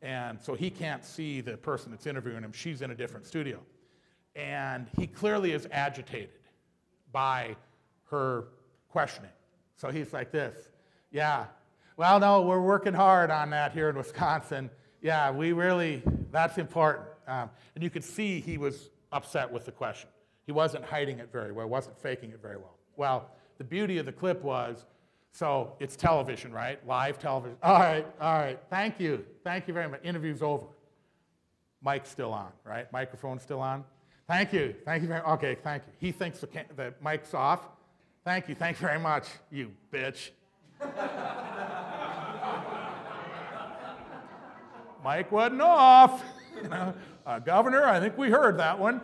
[SPEAKER 1] And so he can't see the person that's interviewing him. She's in a different studio. And he clearly is agitated by her questioning. So he's like this, yeah, well, no, we're working hard on that here in Wisconsin. Yeah, that's important. And you could see he was upset with the question. He wasn't hiding it very well, wasn't faking it very well. Well, the beauty of the clip was, so it's television, right? Live television. All right, thank you very much. Interview's over. Mic's still on, right? Microphone's still on. Thank you very much. Okay, thank you. He thinks the mic's off. Thank you very much, you bitch. Mic wasn't off. You know, Governor, I think we heard that one.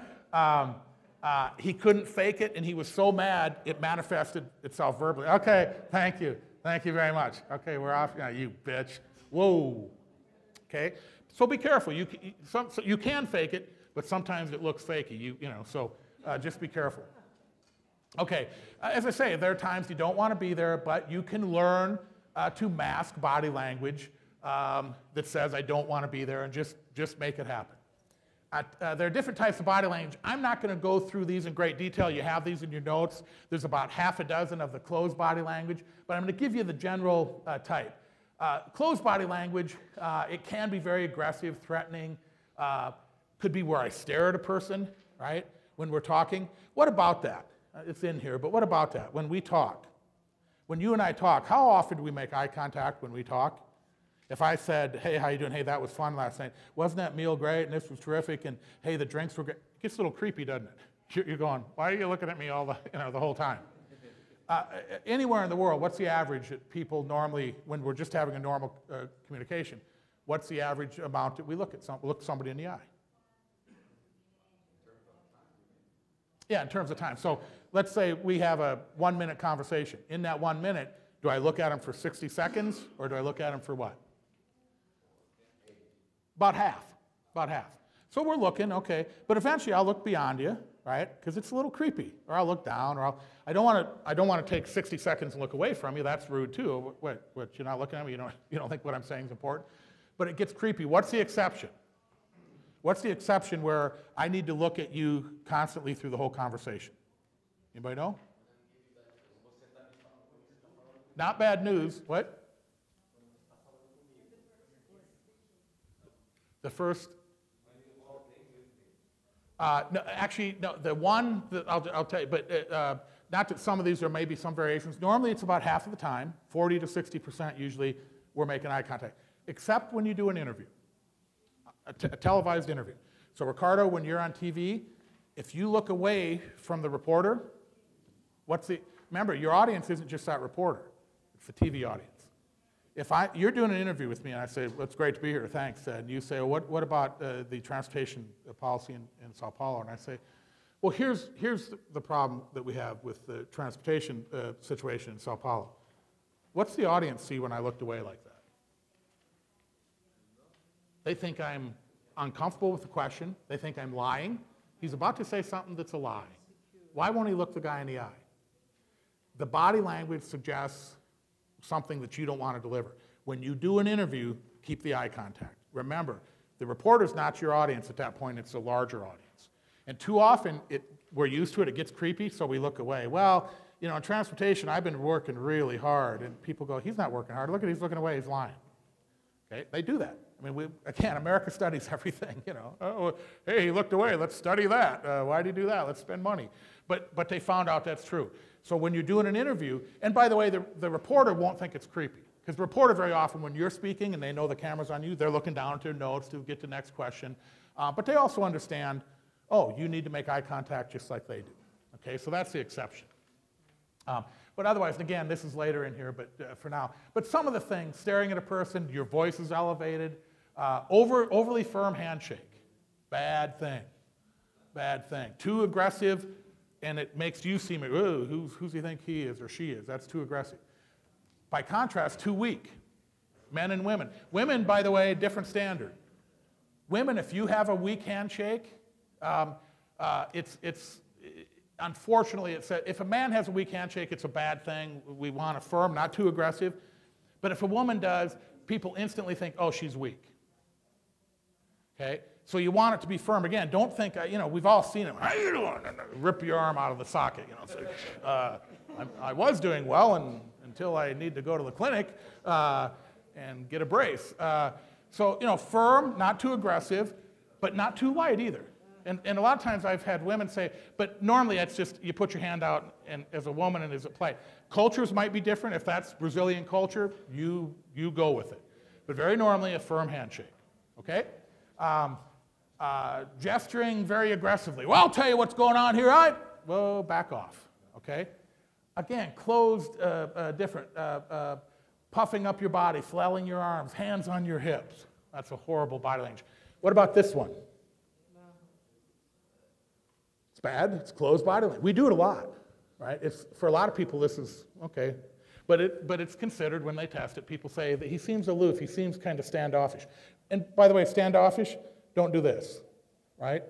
[SPEAKER 1] He couldn't fake it, and he was so mad, it manifested itself verbally. Okay, thank you very much. Okay, we're off now, you bitch. Whoa. Okay, so be careful. You can fake it, but sometimes it looks fakey. So just be careful. Okay, as I say, there are times you don't want to be there, but you can learn to mask body language that says I don't want to be there, and just make it happen. There are different types of body language. I'm not going to go through these in great detail. You have these in your notes. There's about half a dozen of the closed body language, but I'm going to give you the general type. Closed body language, it can be very aggressive, threatening. Could be where I stare at a person, right, when we're talking. What about that? It's in here, but what about that? When we talk, when you and I talk, how often do we make eye contact when we talk? If I said, hey, how you doing? Hey, that was fun last night. Wasn't that meal great? And this was terrific. And hey, the drinks were great. It gets a little creepy, doesn't it? You're going, why are you looking at me all the whole time? Anywhere in the world, what's the average that people normally, when we're just having a normal communication, what's the average amount that we look at somebody in the eye? Yeah, in terms of time. So let's say we have a 1-minute conversation. In that 1 minute, do I look at them for 60 seconds or do I look at them for what? About half. So we're looking, okay, but eventually I'll look beyond you, right? Because it's a little creepy, or I'll look down, or I don't want to take 60 seconds and look away from you. That's rude too. What? You're not looking at me? You don't think what I'm saying is important? But it gets creepy. What's the exception? What's the exception where I need to look at you constantly through the whole conversation? Anybody know? Not bad news. What? The first. No, actually, no. The one that I'll tell you, but not that some of these there may be some variations. Normally, it's about half of the time, 40 to 60% usually, we're making eye contact, except when you do an interview, a televised interview. So, Ricardo, when you're on TV, if you look away from the reporter, remember, your audience isn't just that reporter; it's the TV audience. If you're doing an interview with me and I say, well, it's great to be here, thanks, and you say, well, what about the transportation policy in Sao Paulo? And I say, well, here's the problem that we have with the transportation situation in Sao Paulo. What's the audience see when I looked away like that? They think I'm uncomfortable with the question. They think I'm lying. He's about to say something that's a lie. Why won't he look the guy in the eye? The body language suggests something that you don't want to deliver. When you do an interview, keep the eye contact. Remember, the reporter's not your audience at that point, it's a larger audience. And too often, we're used to it, it gets creepy, so we look away. Well, in transportation, I've been working really hard, and people go, he's not working hard, look at he's looking away, he's lying. Okay, they do that. I mean, again, America studies everything, Oh, hey, he looked away, let's study that. Why did he do that? Let's spend money. But they found out that's true. So when you're doing an interview, and by the way, the reporter won't think it's creepy. Because the reporter very often, when you're speaking and they know the camera's on you, they're looking down at their notes to get to the next question. But they also understand, oh, you need to make eye contact just like they do. Okay, so that's the exception. But otherwise, and again, this is later in here, but for now. But some of the things, staring at a person, your voice is elevated, overly firm handshake, bad thing, bad thing. Too aggressive, and it makes you seem, ooh, who's he think he is or she is? That's too aggressive. By contrast, too weak. Men and women. Women, by the way, different standard. Women, if you have a weak handshake, unfortunately, if a man has a weak handshake, it's a bad thing. We want a firm, not too aggressive. But if a woman does, people instantly think, oh, she's weak. Okay? So you want it to be firm. Again, don't think, we've all seen it. How you doing? And rip your arm out of the socket. I was doing well until I need to go to the clinic and get a brace. So, firm, not too aggressive, but not too light either. And a lot of times I've had women say, but normally it's just you put your hand out and as a woman and as a play. Cultures might be different. If that's Brazilian culture, you go with it. But very normally a firm handshake, okay? Gesturing very aggressively. Well, I'll tell you what's going on here, right? Well, back off, okay? Again, closed, different, puffing up your body, flailing your arms, hands on your hips. That's a horrible body language. What about this one? It's bad. It's closed body language. We do it a lot, right? For a lot of people, this is okay. But it's considered when they test it. People say that he seems aloof. He seems kind of standoffish. And by the way, standoffish, don't do this, right?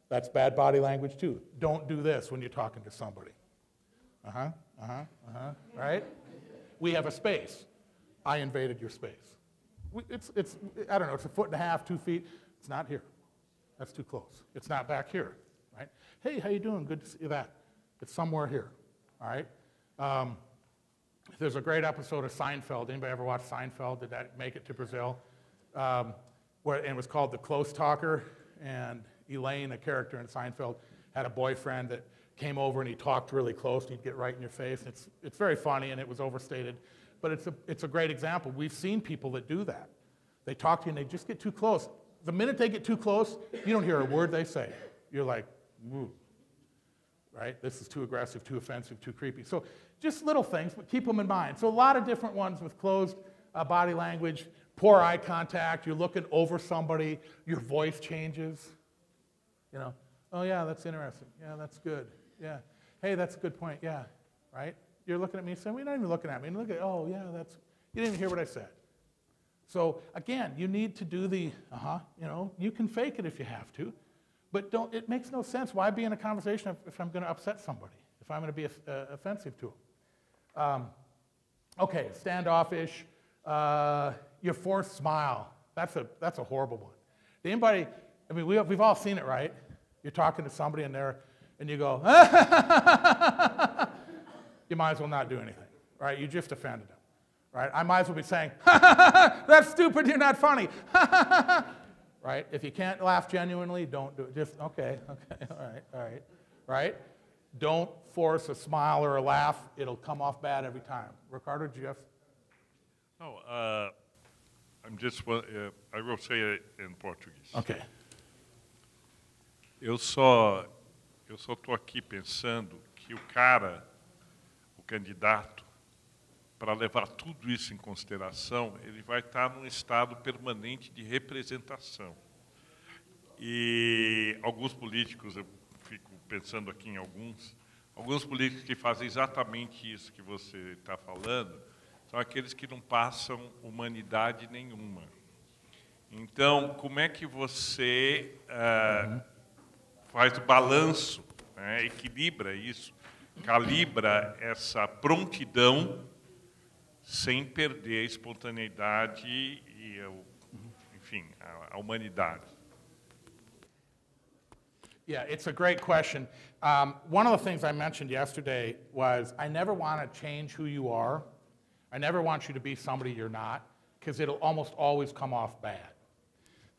[SPEAKER 1] That's bad body language too. Don't do this when you're talking to somebody. Right? We have a space. I invaded your space. It's I don't know, it's 1.5 feet, 2 feet. It's not here. That's too close. It's not back here, right? Hey, how you doing? Good to see you. That. It's somewhere here, all right? There's a great episode of Seinfeld. Anybody ever watch Seinfeld? Did that make it to Brazil? And it was called The Close Talker. And Elaine, a character in Seinfeld, had a boyfriend that came over and he talked really close. And he'd get right in your face. It's very funny and it was overstated. But it's a great example. We've seen people that do that. They talk to you and they just get too close. The minute they get too close, you don't hear a word they say. You're like, woo. Right? This is too aggressive, too offensive, too creepy. So just little things, but keep them in mind. So a lot of different ones with closed body language, poor eye contact, you're looking over somebody, your voice changes. You know, oh yeah, that's interesting. Yeah, that's good. Yeah. Hey, that's a good point. Yeah. Right? You're looking at me saying, well, you're not even looking at me. And look at, oh yeah, you didn't even hear what I said. So again, you need to do the, you know, you can fake it if you have to. But it makes no sense. Why be in a conversation if I'm going to upset somebody, if I'm going to be offensive to them? Okay, standoffish, your forced smile. That's a horrible one. Anybody, I mean, we've all seen it, right? You're talking to somebody and you go, you might as well not do anything, right? You just offended them, right? I might as well be saying, that's stupid, you're not funny. Right? If you can't laugh genuinely, don't do it. Just, okay, all right, right? Don't force a smile or a laugh. It'll come off bad every time. Ricardo, Jeff?
[SPEAKER 3] No, I will say it in português.
[SPEAKER 1] Okay.
[SPEAKER 3] Eu só estou aqui pensando que o candidato, para levar tudo isso em consideração, ele vai estar num estado permanente de representação. E alguns políticos, eu fico pensando aqui em alguns políticos que fazem exatamente isso que você está falando, são aqueles que não passam humanidade nenhuma. Então, como é que você faz o balanço, né, equilibra isso, calibra essa prontidão sem perder a espontaneidade e, enfim, a humanidade?
[SPEAKER 1] Yeah, it's a great question. One of the things I mentioned yesterday was I never want to change who you are. I never want you to be somebody you're not, because it'll almost always come off bad.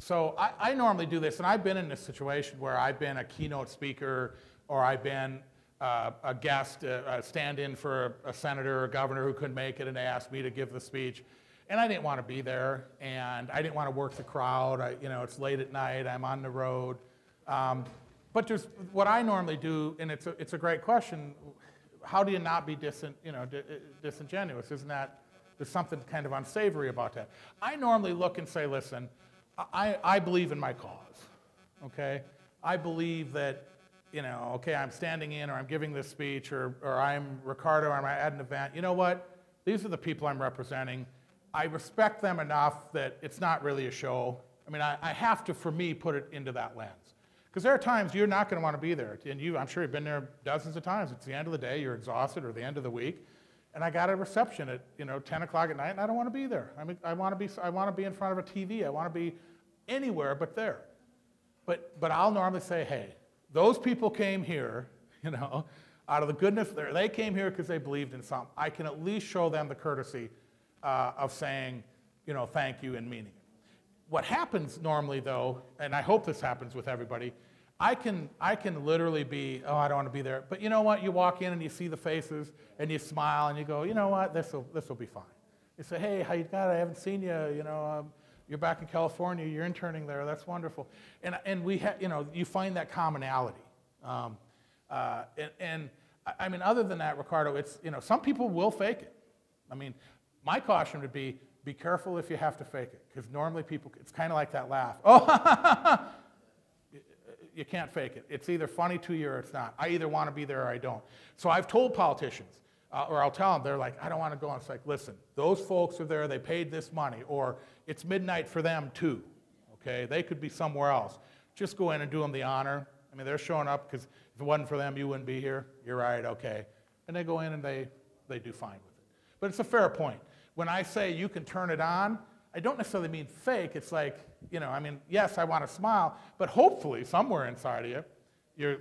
[SPEAKER 1] So I normally do this, and I've been in this situation where I've been a keynote speaker or I've been a guest, a stand-in for a senator or a governor who couldn't make it, and they asked me to give the speech. And I didn't want to be there, and I didn't want to work the crowd. You know, it's late at night, I'm on the road. But there's what I normally do, and it's a great question. How do you not be disingenuous? Isn't that, there's something kind of unsavory about that. I normally look and say, listen, I believe in my cause, okay? I believe that, you know, okay, I'm standing in or I'm giving this speech or I'm Ricardo or I'm at an event. You know what? These are the people I'm representing. I respect them enough that it's not really a show. I mean, I have to, for me, put it into that lens. Because there are times you're not going to want to be there. And I'm sure you've been there dozens of times. It's the end of the day, you're exhausted, or the end of the week. And I got a reception at 10 o'clock at night, and I don't want to be there. I mean, I want to be in front of a TV. I want to be anywhere but there. But I'll normally say, hey, those people came here, out of the goodness there. They came here because they believed in something. I can at least show them the courtesy of saying, thank you and meaning it. What happens normally, though, and I hope this happens with everybody, I can literally be, oh, I don't want to be there. But you know what? You walk in and you see the faces and you smile and you go, you know what? This will be fine. You say, hey, how you got it? I haven't seen you. You're back in California. You're interning there. That's wonderful. And we you find that commonality. And I mean, other than that, Ricardo, it's some people will fake it. I mean, my caution would be careful if you have to fake it, because normally people, it's kind of like that laugh. Oh, you can't fake it. It's either funny to you or it's not. I either want to be there or I don't. So I've told politicians, or I'll tell them, they're like, I don't want to go. And it's like, listen, those folks are there. They paid this money, or it's midnight for them too. Okay, they could be somewhere else. Just go in and do them the honor. I mean, they're showing up because if it wasn't for them, you wouldn't be here. You're right. Okay, and they go in and they do fine with it. But it's a fair point. When I say you can turn it on, I don't necessarily mean fake. It's like you know, I mean, yes, I want to smile, but hopefully somewhere inside of you,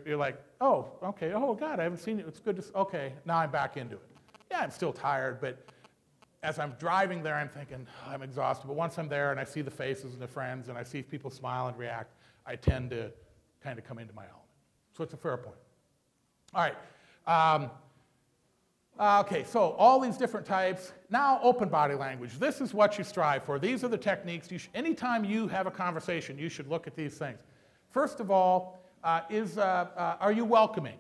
[SPEAKER 1] you're like, oh, okay, oh, God, I haven't seen you. It's good to, okay, now I'm back into it. Yeah, I'm still tired, but as I'm driving there, I'm thinking, oh, I'm exhausted. But once I'm there and I see the faces and the friends and I see people smile and react, I tend to kind of come into my element. So it's a fair point. All right. Okay, so all these different types. Now, open body language. This is what you strive for. These are the techniques. Anytime you have a conversation, you should look at these things. First of all, are you welcoming?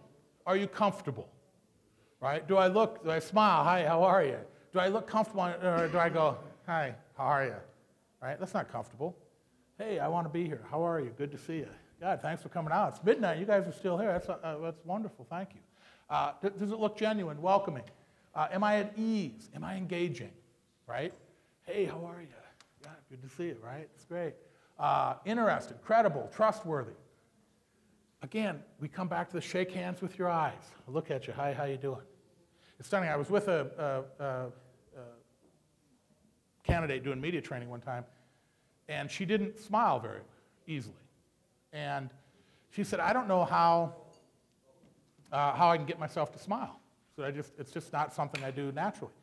[SPEAKER 1] Are you comfortable? Right? Do I smile? Hi, how are you? Do I look comfortable, or do I go, hi, how are you? Right? That's not comfortable. Hey, I want to be here. How are you? Good to see you. God, thanks for coming out. It's midnight. You guys are still here. That's wonderful. Thank you. Does it look genuine, welcoming? Am I at ease? Am I engaging? Right? Hey, how are you? Yeah, good to see you, right? It's great. Interested, credible, trustworthy. Again, we come back to the shake hands with your eyes. I look at you. Hi, how you doing? It's stunning. I was with a candidate doing media training one time, and she didn't smile very easily. And she said, I don't know how I can get myself to smile. So it's just not something I do naturally.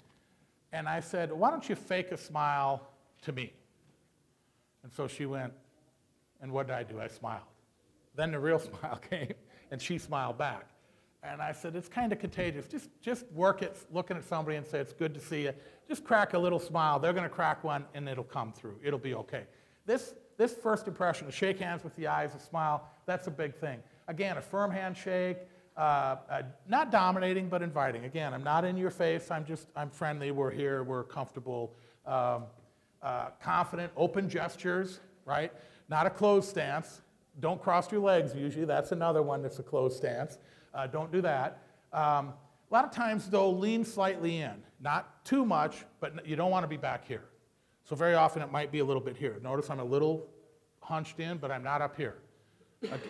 [SPEAKER 1] And I said, why don't you fake a smile to me? And so she went, and what did I do? I smiled. Then the real smile came, and she smiled back. And I said, it's kind of contagious. Just work at looking at somebody and say, it's good to see you. Just crack a little smile. They're going to crack one, and it'll come through. It'll be okay. This first impression, to shake hands with the eyes, a smile, that's a big thing. Again, a firm handshake, not dominating, but inviting. Again, I'm not in your face. I'm friendly. We're here. We're comfortable. Confident, open gestures, right? Not a closed stance. Don't cross your legs, usually. That's another one that's a closed stance. Don't do that. A lot of times, though, lean slightly in. Not too much, but you don't want to be back here. So very often, it might be a little bit here. Notice I'm a little hunched in, but I'm not up here.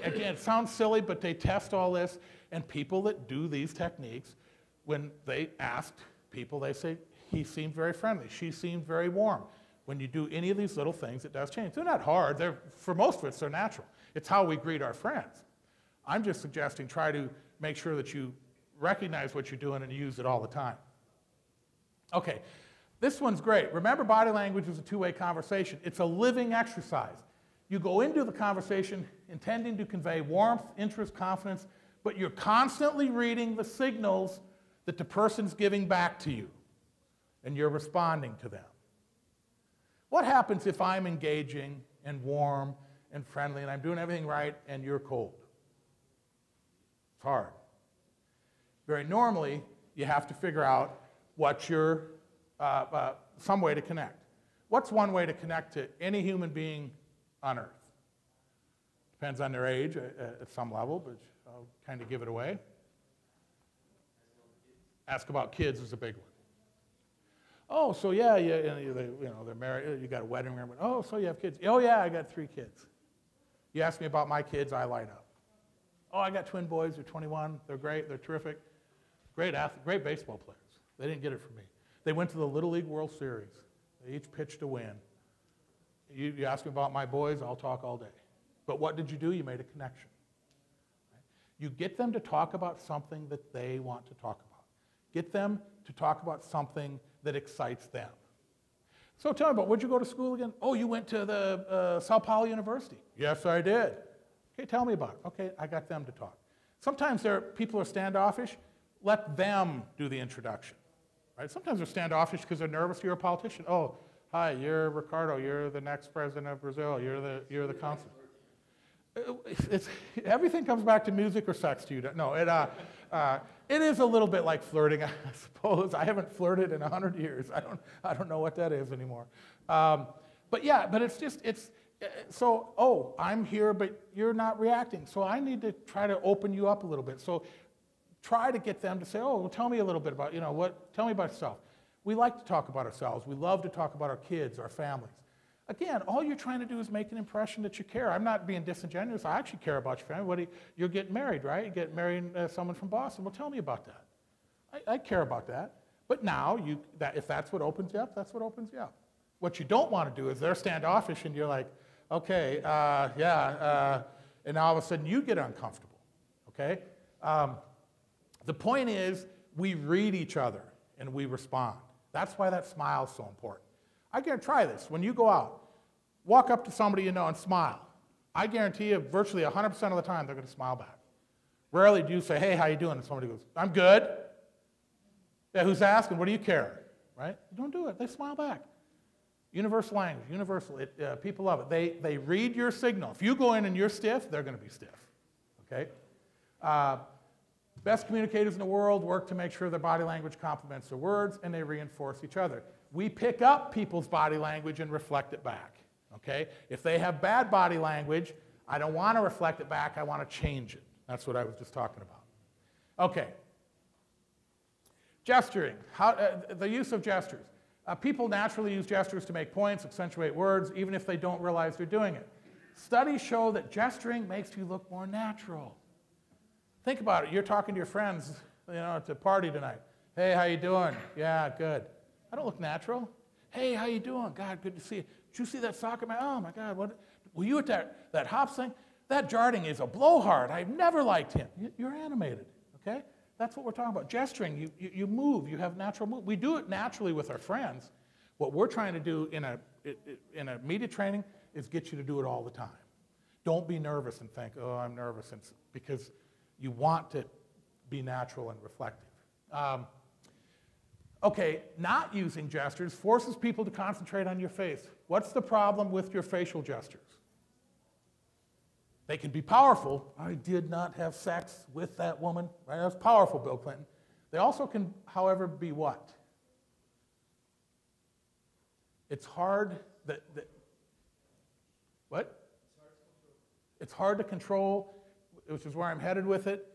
[SPEAKER 1] Again, it sounds silly, but they test all this. And people that do these techniques, when they asked people, they say, he seemed very friendly. She seemed very warm. When you do any of these little things, it does change. They're not hard. For most of us, they're natural. It's how we greet our friends. I'm just suggesting try to make sure that you recognize what you're doing and use it all the time. Okay, this one's great. Remember, body language is a two-way conversation. It's a living exercise. You go into the conversation intending to convey warmth, interest, confidence, but you're constantly reading the signals that the person's giving back to you, and you're responding to them. What happens if I'm engaging and warm and friendly and I'm doing everything right and you're cold? It's hard. Very normally, you have to figure out what's your, some way to connect. What's one way to connect to any human being on Earth? Depends on their age at some level, but I'll kind of give it away. Ask about kids is a big one. Oh, so yeah, they're married. You got a wedding ring. Oh, so you have kids? Oh yeah, I got 3 kids. You ask me about my kids, I light up. Oh, I got twin boys. They're 21. They're great. They're terrific. Great athletes, great baseball players. They didn't get it from me. They went to the Little League World Series. They each pitched a win. You ask me about my boys, I'll talk all day. But what did you do? You made a connection. Right? You get them to talk about something that they want to talk about. Get them to talk about something that excites them. So tell me about, where'd you go to school again? Oh, you went to the Sao Paulo University. Yes, I did. Okay, tell me about it. Okay, I got them to talk. Sometimes people are standoffish. Let them do the introduction. Right? Sometimes they're standoffish because they're nervous. You're a politician. Oh, hi, you're Ricardo. You're the next president of Brazil. You're the consul. Everything comes back to music or sex to you. No, it is a little bit like flirting, I suppose. I haven't flirted in 100 years. I don't know what that is anymore. But yeah, but so I'm here, but you're not reacting. So I need to try to open you up a little bit. So try to get them to say, oh, well, tell me a little bit about, tell me about yourself. We like to talk about ourselves. We love to talk about our kids, our families. Again, all you're trying to do is make an impression that you care. I'm not being disingenuous. I actually care about your family. You're getting married, right? You get married someone from Boston. Well, tell me about that. I care about that. But now, if that's what opens you up, that's what opens you up. What you don't want to do is they're standoffish and you're like, Okay, and all of a sudden you get uncomfortable, okay? The point is, we read each other and we respond. That's why that smile is so important. I guarantee, try this. When you go out, walk up to somebody you know and smile. I guarantee you, virtually 100% of the time, they're going to smile back. Rarely do you say, hey, how you doing? And somebody goes, I'm good. Yeah, who's asking? What do you care? Right? You don't do it. They smile back. Universal language, universal. People love it. They read your signal. If you go in and you're stiff, they're going to be stiff. Okay? Best communicators in the world work to make sure their body language complements their words, and they reinforce each other. We pick up people's body language and reflect it back. Okay? If they have bad body language, I don't want to reflect it back. I want to change it. That's what I was just talking about. Okay. Gesturing. The use of gestures. People naturally use gestures to make points, accentuate words, even if they don't realize they're doing it. Studies show that gesturing makes you look more natural. Think about it. You're talking to your friends, at a party tonight. Hey, how you doing? Yeah, good. I don't look natural. Hey, how you doing? God, good to see you. Did you see that soccer match? Oh, my God. What? Were you at that Hops thing? That Jarding is a blowhard. I've never liked him. You're animated, okay? That's what we're talking about. Gesturing, you move. You have natural move. We do it naturally with our friends. What we're trying to do in a media training is get you to do it all the time. Don't be nervous and think, oh, I'm nervous, because you want to be natural and reflective. Okay, not using gestures forces people to concentrate on your face. What's the problem with your facial gestures? They can be powerful. I did not have sex with that woman. Right? That's powerful, Bill Clinton. They also can, however, be what? It's hard what? It's hard to control, which is where I'm headed with it.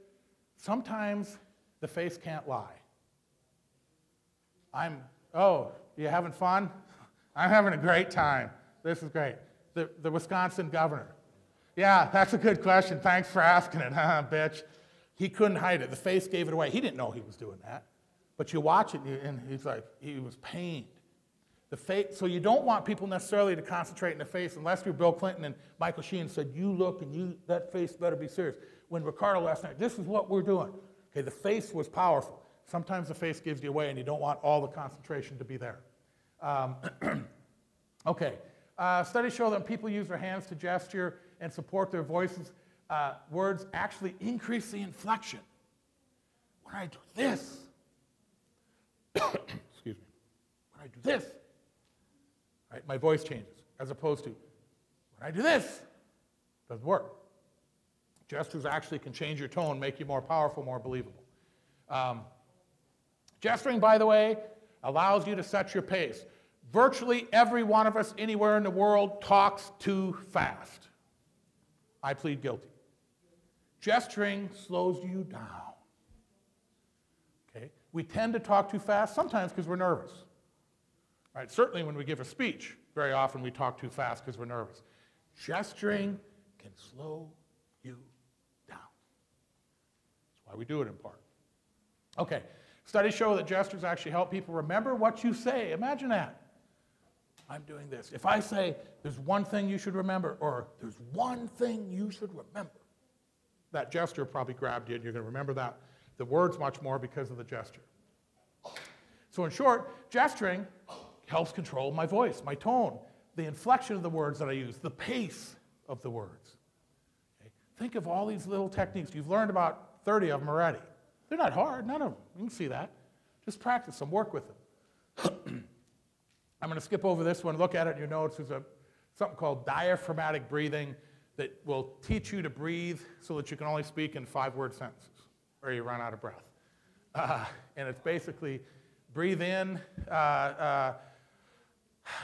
[SPEAKER 1] Sometimes the face can't lie. You having fun? I'm having a great time. This is great. The Wisconsin governor. Yeah, that's a good question. Thanks for asking it, huh, bitch? He couldn't hide it. The face gave it away. He didn't know he was doing that. But you watch it, and he was pained. The face, so you don't want people necessarily to concentrate in the face unless you're Bill Clinton and Michael Sheen said, you look and that face better be serious. When Ricardo last night, this is what we're doing. Okay, the face was powerful. Sometimes the face gives you away and you don't want all the concentration to be there. Okay, studies show that when people use their hands to gesture and support their voices, words actually increase the inflection. When I do this, excuse me, when I do this, right, my voice changes, as opposed to when I do this, doesn't work. Gestures actually can change your tone, make you more powerful, more believable. Gesturing, by the way, allows you to set your pace. Virtually every one of us anywhere in the world talks too fast. I plead guilty. Gesturing slows you down. Okay? We tend to talk too fast, sometimes because we're nervous. Right? Certainly when we give a speech, very often we talk too fast because we're nervous. Gesturing can slow you down. That's why we do it in part. Okay, studies show that gestures actually help people remember what you say. Imagine that. I'm doing this. If I say, there's one thing you should remember, or there's one thing you should remember, that gesture probably grabbed you, and you're going to remember that. The words much more because of the gesture. So in short, gesturing helps control my voice, my tone, the inflection of the words that I use, the pace of the words. Okay? Think of all these little techniques. You've learned about 30 of them already. They're not hard, none of them. You can see that. Just practice them, work with them. I'm going to skip over this one, look at it in your notes. There's something called diaphragmatic breathing that will teach you to breathe so that you can only speak in 5-word sentences, or you run out of breath. And it's basically breathe in,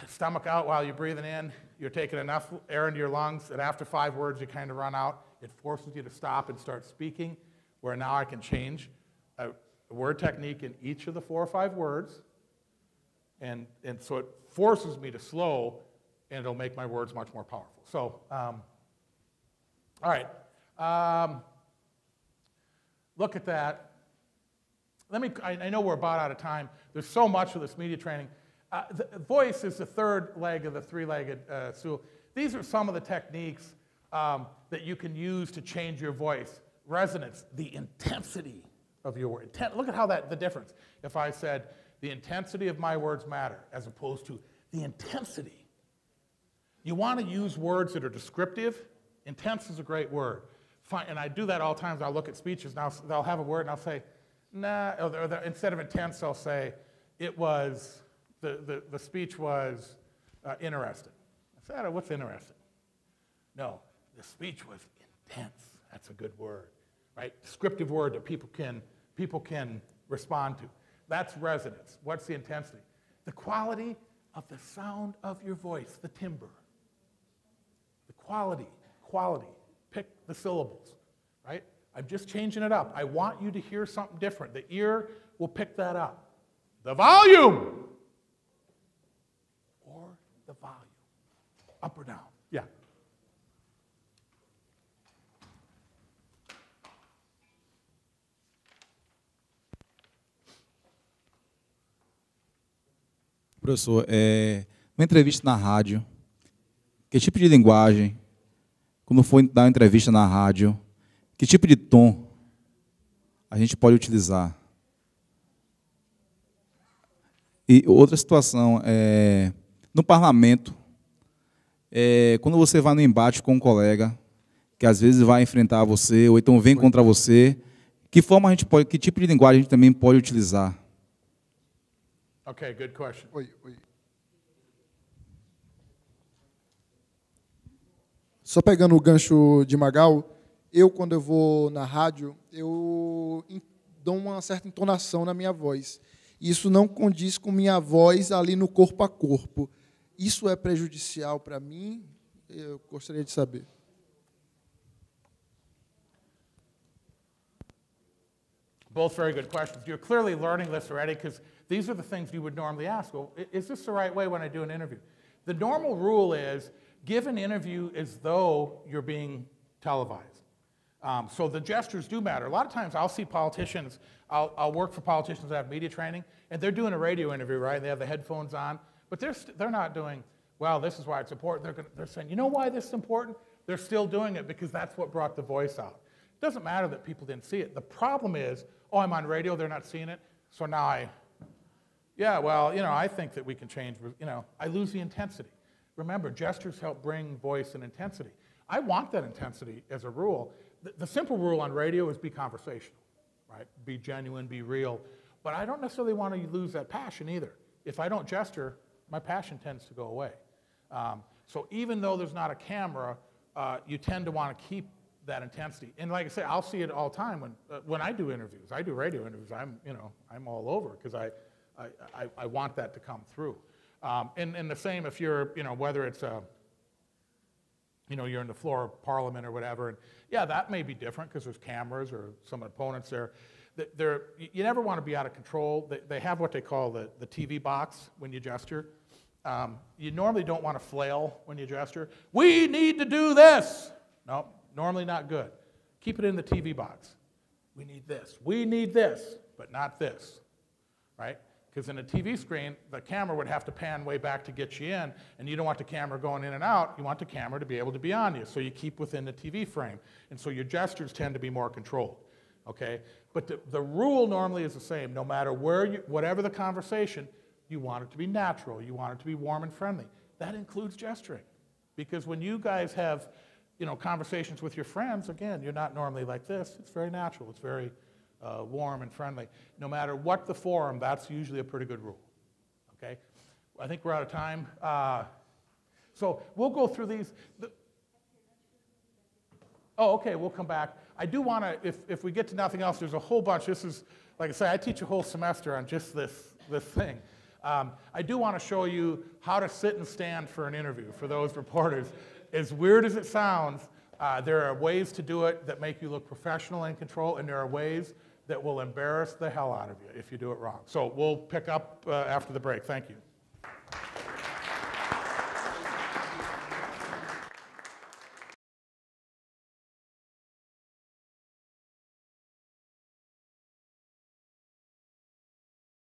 [SPEAKER 1] stomach out while you're breathing in. You're taking enough air into your lungs that after 5 words you kind of run out. It forces you to stop and start speaking, where now I can change a word technique in each of the 4 or 5 words. And so it forces me to slow, and it'll make my words much more powerful. So, all right. Look at that. I know we're about out of time. There's so much of this media training. The voice is the third leg of the 3-legged stool. These are some of the techniques that you can use to change your voice. Resonance, the intensity of your word. Look at how the difference. If I said, the intensity of my words matter, as opposed to the intensity. You want to use words that are descriptive. Intense is a great word. And I do that all the time. I'll look at speeches, and they'll have a word, and I'll say, nah, or instead of intense, they'll say, it was, the speech was interesting. I said, what's interesting? No, the speech was intense. That's a good word, right? Descriptive word that people can respond to. That's resonance. What's the intensity? The quality of the sound of your voice, the timbre. The quality. Pick the syllables, right? I'm just changing it up. I want you to hear something different. The ear will pick that up. The volume or the volume. Up or down? Yeah.
[SPEAKER 4] Professor, uma entrevista na rádio, que tipo de linguagem, quando for dar uma entrevista na rádio, que tipo de tom a gente pode utilizar? E outra situação, no parlamento, quando você vai no embate com um colega, que às vezes vai enfrentar você, ou então vem contra você, que tipo de linguagem a gente também pode utilizar?
[SPEAKER 1] Okay, good question.
[SPEAKER 5] Oi. Só pegando o gancho de Magal, quando eu vou na rádio, eu dou uma certa entonação na minha voz. Isso não condiz com minha voz ali no corpo a corpo. Isso é prejudicial para mim? Eu gostaria de saber.
[SPEAKER 1] Both very good questions. You're clearly learning this already because these are the things you would normally ask. Well, is this the right way when I do an interview? The normal rule is give an interview as though you're being televised. So the gestures do matter. A lot of times I'll see politicians, I'll work for politicians that have media training, and they're doing a radio interview, right? They have the headphones on, but they're not doing, well, this is why it's important. They're saying, you know why this is important? They're still doing it because that's what brought the voice out. It doesn't matter that people didn't see it. The problem is, oh, I'm on radio, they're not seeing it, so now I think that we can change, I lose the intensity. Remember, gestures help bring voice and intensity. I want that intensity as a rule. The simple rule on radio is be conversational, right? Be genuine, be real. But I don't necessarily want to lose that passion either. If I don't gesture, my passion tends to go away. So even though there's not a camera, you tend to want to keep that intensity. And like I say, I'll see it all the time when I do interviews. I do radio interviews. I'm all over because I want that to come through. And the same if you're, whether it's you're in the floor of Parliament or whatever, and yeah, that may be different because there's cameras or some opponents there. You never want to be out of control. They have what they call the TV box when you gesture. You normally don't want to flail when you gesture. We need to do this. No, normally not good. Keep it in the TV box. We need this, but not this, right? Because in a TV screen, the camera would have to pan way back to get you in, and you don't want the camera going in and out. You want the camera to be able to be on you, so you keep within the TV frame. And so your gestures tend to be more controlled, okay? But the rule normally is the same. No matter whatever the conversation, you want it to be natural. You want it to be warm and friendly. That includes gesturing. Because when you guys have conversations with your friends, again, you're not normally like this. It's very natural. It's very warm and friendly. No matter what the forum, that's usually a pretty good rule, okay? I think we're out of time. So we'll go through these. Oh, okay, we'll come back. I do want to, if we get to nothing else, there's a whole bunch. This is, like I say, I teach a whole semester on just this thing. I do want to show you how to sit and stand for an interview for those reporters. As weird as it sounds, there are ways to do it that make you look professional and in control, and there are ways that will embarrass the hell out of you if you do it wrong. So we'll pick up after the break. Thank you.